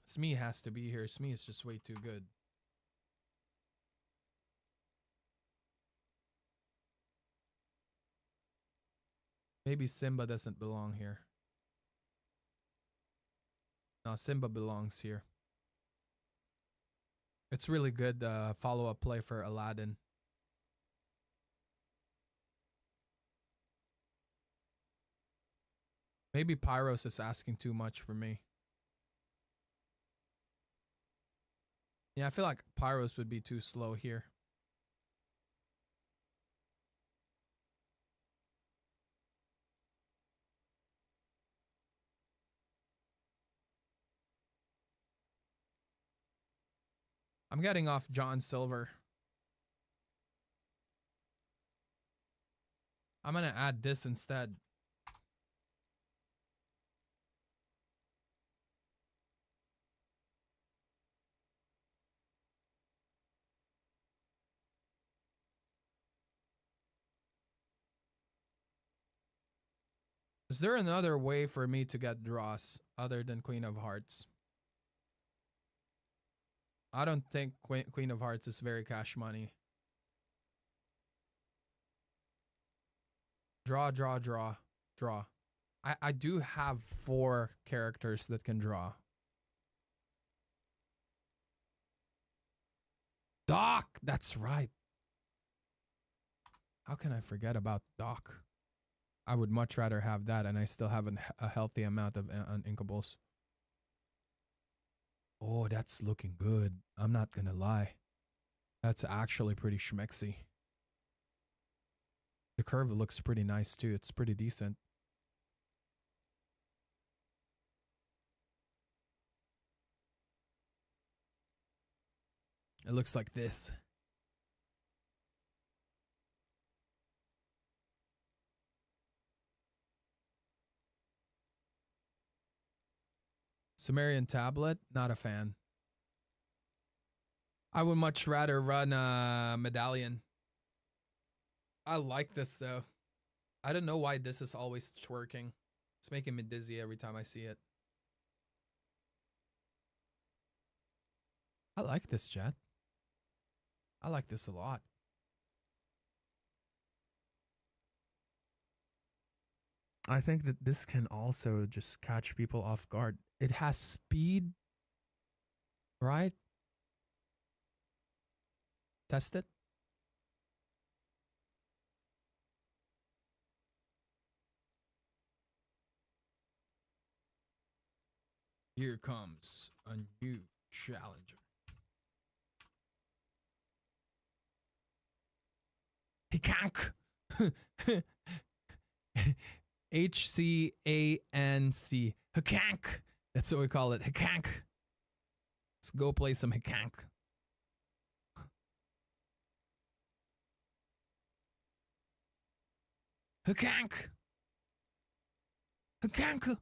Smee has to be here. Smee is just way too good. Maybe Simba doesn't belong here. No, Simba belongs here. It's really good follow-up play for Aladdin. Maybe Pyros is asking too much for me. Yeah, I feel like Pyros would be too slow here. I'm getting off John Silver. I'm gonna add this instead. Is there another way for me to get draws other than Queen of Hearts? I don't think Queen of Hearts is very cash money. Draw, draw, draw, draw. I do have 4 characters that can draw. Doc! That's right. How can I forget about Doc? I would much rather have that, and I still have a healthy amount of uninkables. Oh, that's looking good. I'm not gonna lie. That's actually pretty schmexy. The curve looks pretty nice too. It's pretty decent. It looks like this. Sumerian tablet, not a fan. I would much rather run a medallion. I like this though. I don't know why this is always twerking. It's making me dizzy every time I see it. I like this, Jet. I like this a lot. I think that this can also just catch people off guard. It has speed, right? Test it. Here comes a new challenger. Hikank. HCANC. Hikank. That's what we call it. Hikank. Let's go play some Hikank. Hikank. Hikank.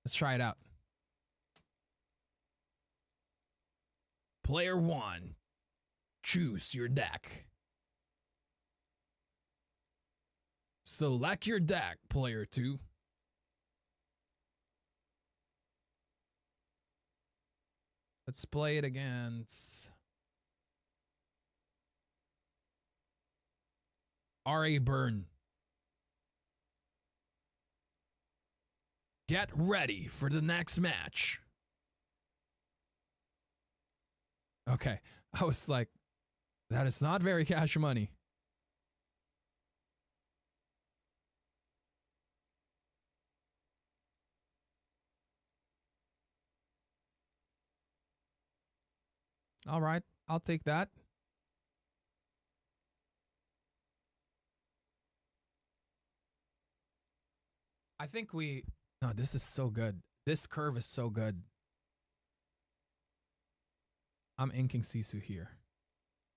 Let's try it out. Player 1. Choose your deck. Select your deck, player 2. Let's play it against R.A. Byrne. Get ready for the next match. Okay, I was like, that is not very cash money. All right, I'll take that. I think we... No, this is so good. This curve is so good. I'm inking Sisu here.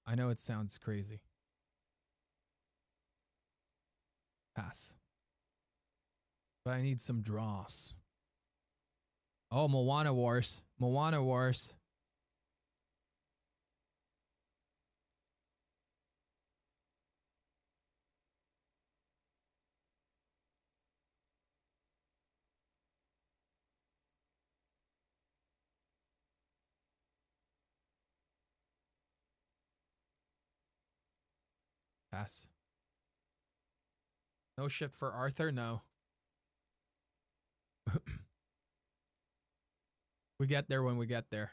I know it sounds crazy. Pass. But I need some draws. Oh, Moana Wars. Moana Wars. Pass. No shit for Arthur? No. We get there when we get there.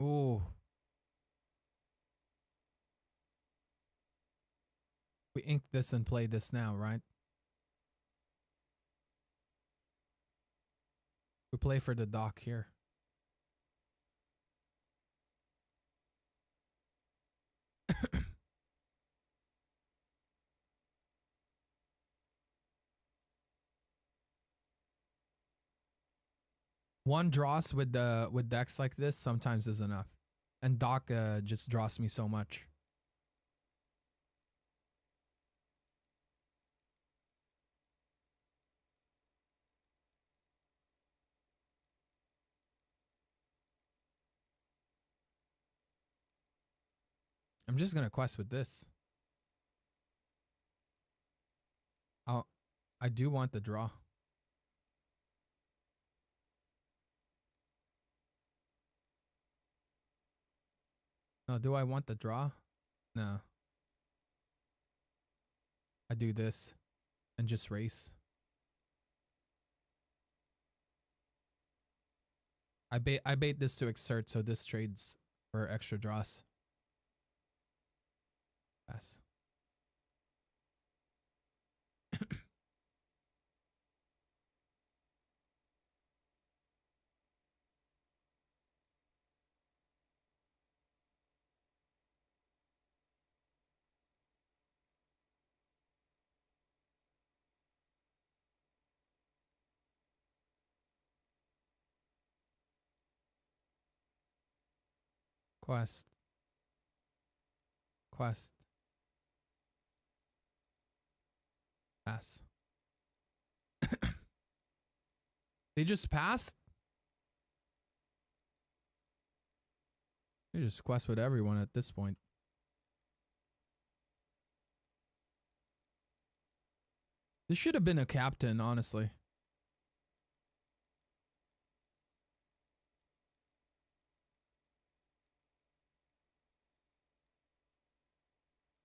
Ooh. We ink this and play this now, right? We play for the dock here. One draws with decks like this sometimes is enough. And dock just draws me so much. I'm just gonna quest with this. I do want the draw. No, do I want the draw? No. I do this and just race. I bait this to exert, so this trades for extra draws. Pass. Quest. Quest. Pass. They just passed? You just quest with everyone at this point. This should have been a captain, honestly.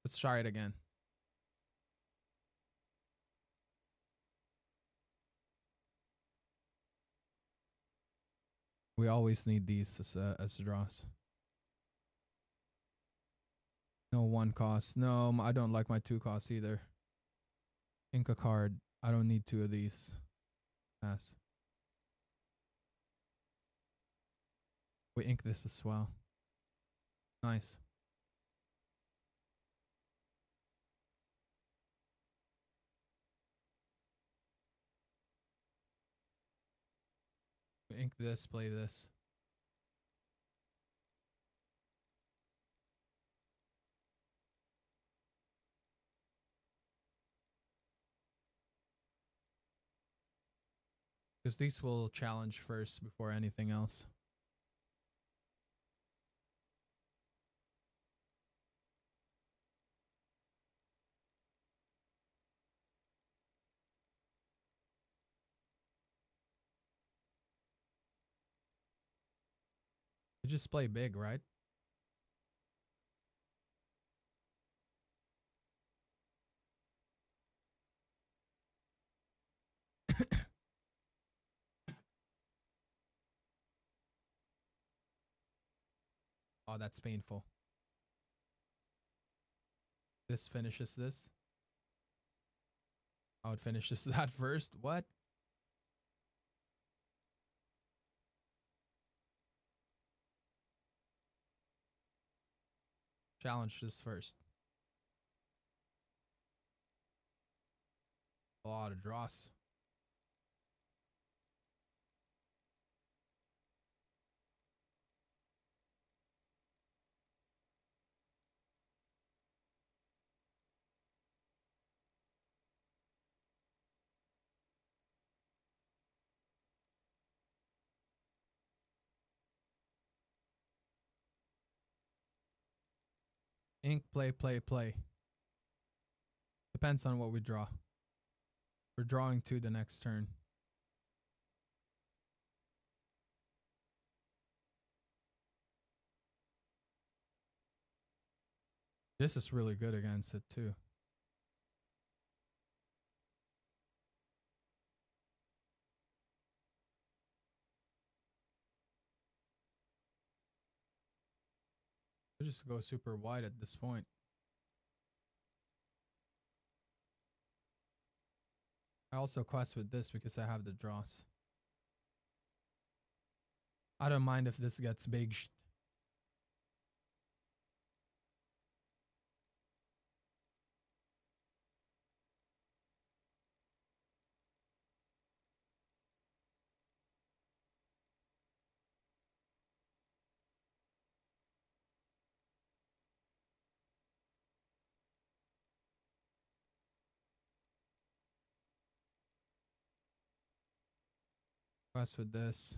Let's try it again. We always need these as draws. No 1 cost. No, I don't like my 2 costs either. Ink a card. I don't need 2 of these. Pass. We ink this as well. Nice. We ink this, play this. Because these will challenge first before anything else. You just play big, right? Oh, that's painful. This finishes this. Oh, it finishes that first. What? Challenge this first. A lot of draws. Ink, play, play, play. Depends on what we draw. We're drawing 2 the next turn. This is really good against it too. I just go super wide at this point. I also quest with this because I have the draws. I don't mind if this gets big. Quest with this.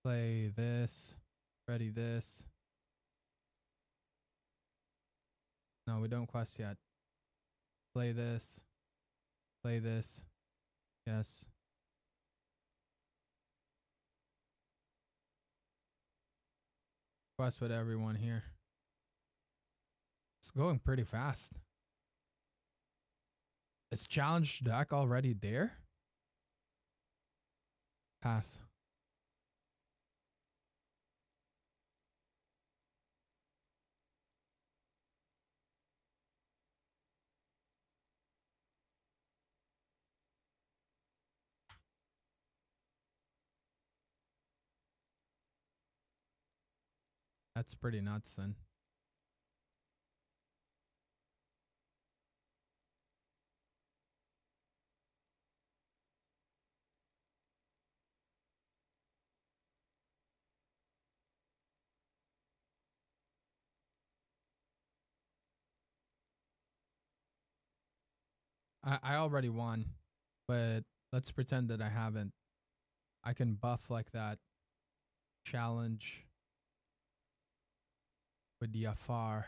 Play this. Ready this. No, we don't quest yet. Play this. Play this. Yes. Quest with everyone here. It's going pretty fast. Is challenge deck already there? Pass. That's pretty nuts then. I already won, but let's pretend that I haven't. I can buff like that. Challenge with the Afar.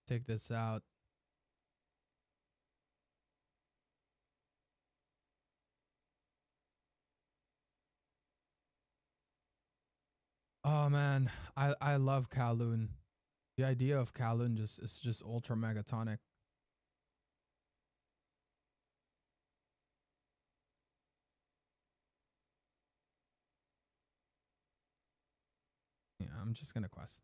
Take this out. Oh man, I love Kowloon. The idea of Kowloon just is just ultra megatonic. Yeah, I'm just gonna quest.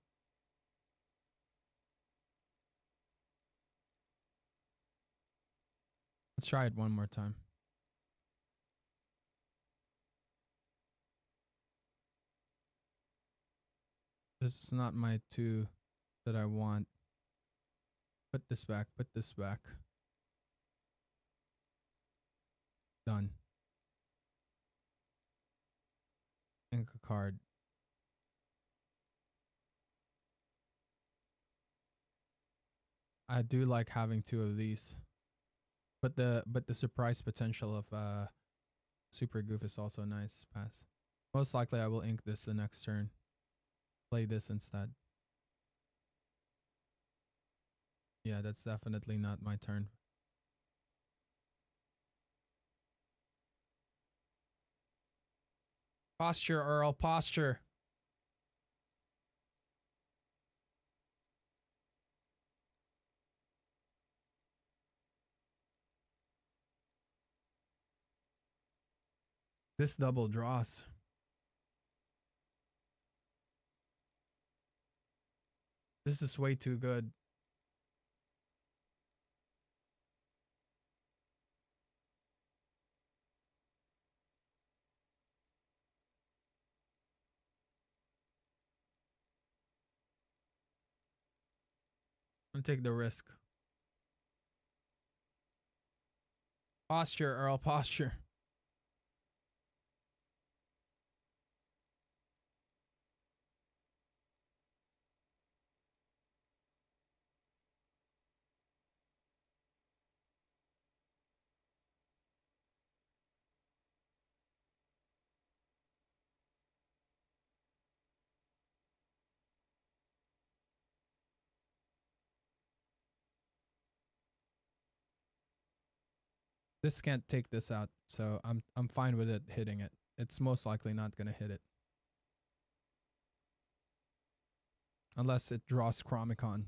Let's try it one more time. This is not my 2 that I want. Put this back, put this back. Done. Ink a card. I do like having 2 of these. But the surprise potential of Super Goof is also nice. Pass. Most likely I will ink this the next turn. Play this instead. Yeah, that's definitely not my turn. Posture, Earl, posture. This double draws. This is way too good. I'm gonna take the risk. Posture, Earl, posture. This can't take this out, so I'm fine with it hitting it. It's most likely not gonna hit it. Unless it draws Chromicon.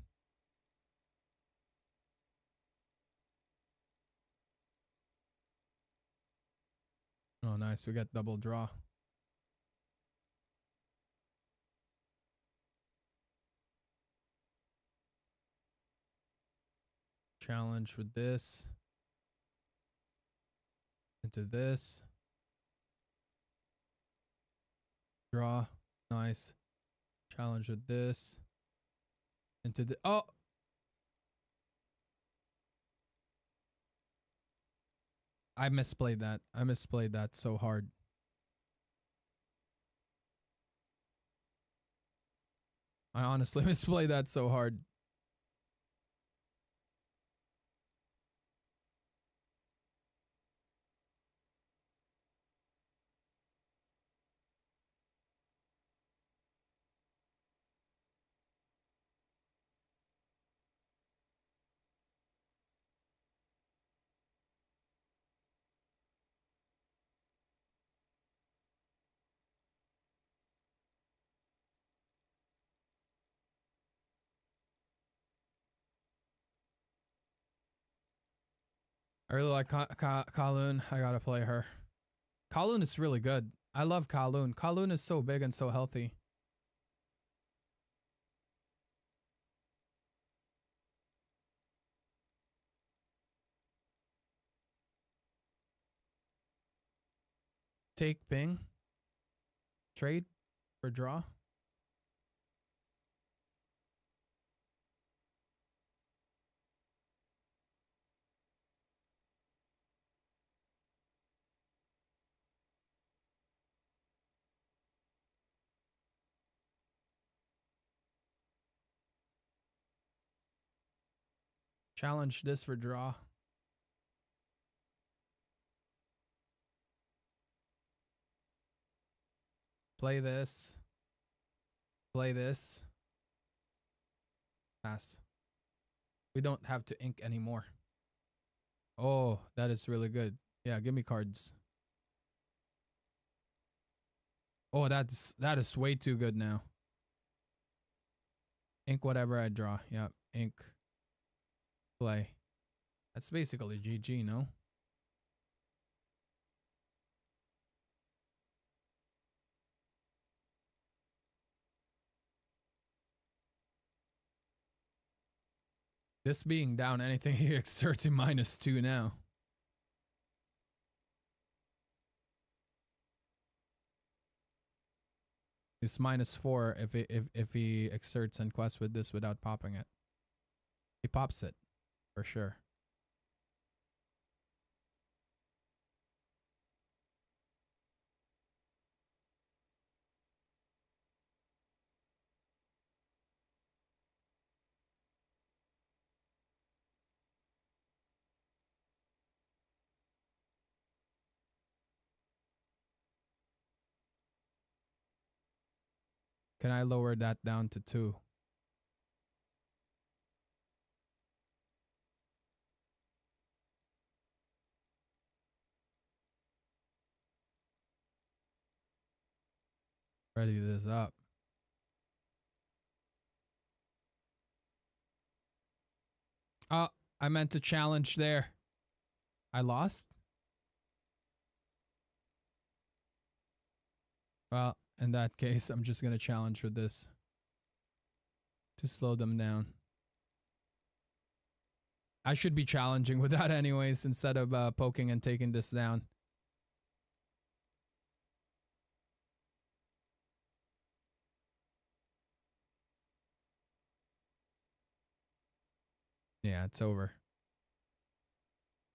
Oh nice, we got double draw. Challenge with this. Into this. Draw. Nice. Challenge with this. Into the oh. I misplayed that. I misplayed that so hard. I honestly misplayed that so hard. I really like Kowloon. I gotta play her. Kowloon is really good. I love Kowloon. Kowloon is so big and so healthy. Take Bing. Trade for draw. Challenge this for draw. Play this. Play this. Pass. We don't have to ink anymore. Oh, that is really good. Yeah, give me cards. Oh, that is way too good now. Ink whatever I draw. Yep, ink. Play. That's basically GG, no? This being down anything he exerts in -2 now. It's -4 if he exerts and quests with this without popping it. He pops it, for sure. Can I lower that down to 2? Ready this up. Oh, I meant to challenge there. I lost? Well, in that case, I'm just going to challenge with this to slow them down. I should be challenging with that anyways instead of poking and taking this down. Yeah, it's over.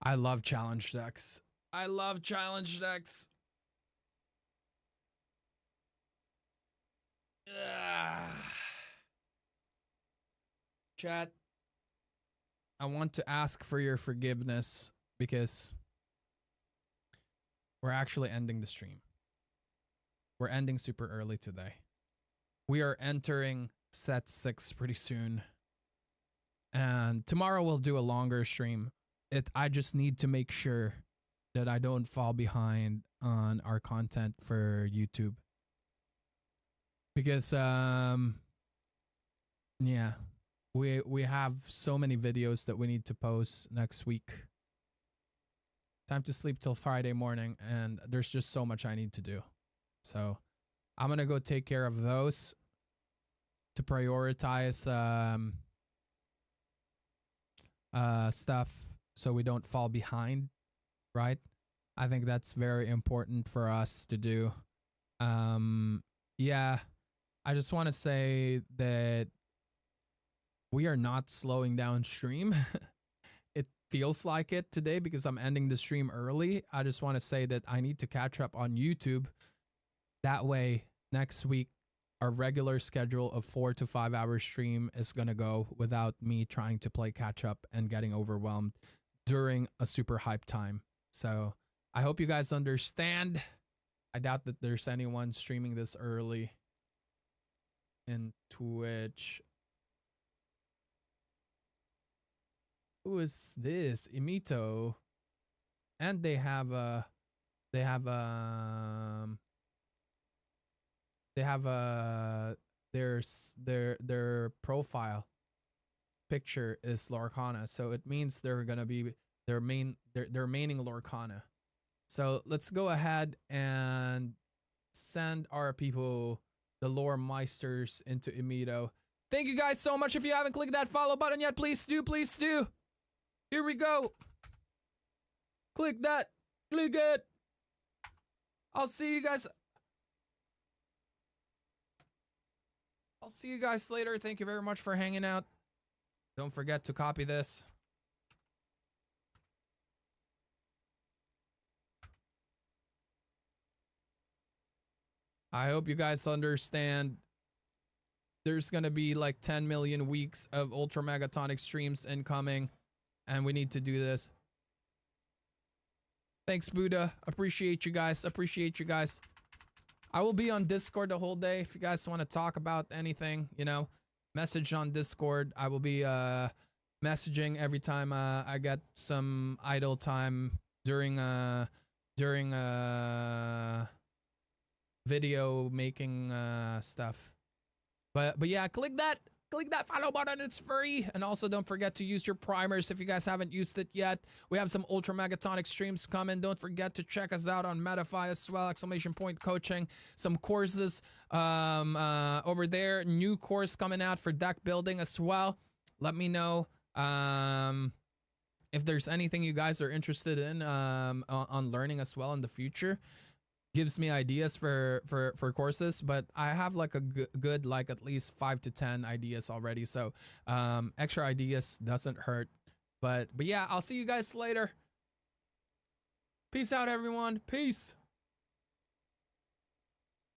I love challenge decks. I love challenge decks. Chat, I want to ask for your forgiveness because we're actually ending the stream. We're ending super early today. We are entering set 6 pretty soon. And tomorrow we'll do a longer stream. I just need to make sure that I don't fall behind on our content for YouTube. Because yeah, we have so many videos that we need to post next week. Time to sleep till Friday morning, and there's just so much I need to do. So I'm gonna go take care of those to prioritize stuff so we don't fall behind, right? I think that's very important for us to do. Yeah, I just want to say that we are not slowing down stream. It feels like it today because I'm ending the stream early. I just want to say that I need to catch up on YouTube. That way, next week, our regular schedule of 4 to 5 hour stream is going to go without me trying to play catch up and getting overwhelmed during a super hype time. So I hope you guys understand. I doubt that there's anyone streaming this early in Twitch. Who is this? Imito. And they have their profile picture is Lorcana, so it means they're gonna be they're maining Lorcana. So let's go ahead and send our people, the lore meisters, into Imito. Thank you guys so much. If you haven't clicked that follow button yet, please do, please do. Here we go. Click that. Click it. I'll see you guys. I'll see you guys later. Thank you very much for hanging out. Don't forget to copy this. I hope you guys understand. There's gonna be like 10 million weeks of Ultra Megatonic streams incoming. and we need to do this. Thanks, Buddha. Appreciate you guys. Appreciate you guys. I will be on Discord the whole day. If you guys want to talk about anything, you know, message on Discord. I will be messaging every time I get some idle time during video making stuff. But yeah, click that follow button. It's free. And also don't forget to use your primers if you guys haven't used it yet. We have some ultra megatonic streams coming. Don't forget to check us out on Metafy as well. !! Coaching. Some courses over there. New course coming out for deck building as well. Let me know if there's anything you guys are interested in on learning as well in the future. Gives me ideas for courses, but I have like a good like at least 5 to 10 ideas already, so extra ideas doesn't hurt. But yeah, I'll see you guys later. Peace out, everyone. Peace.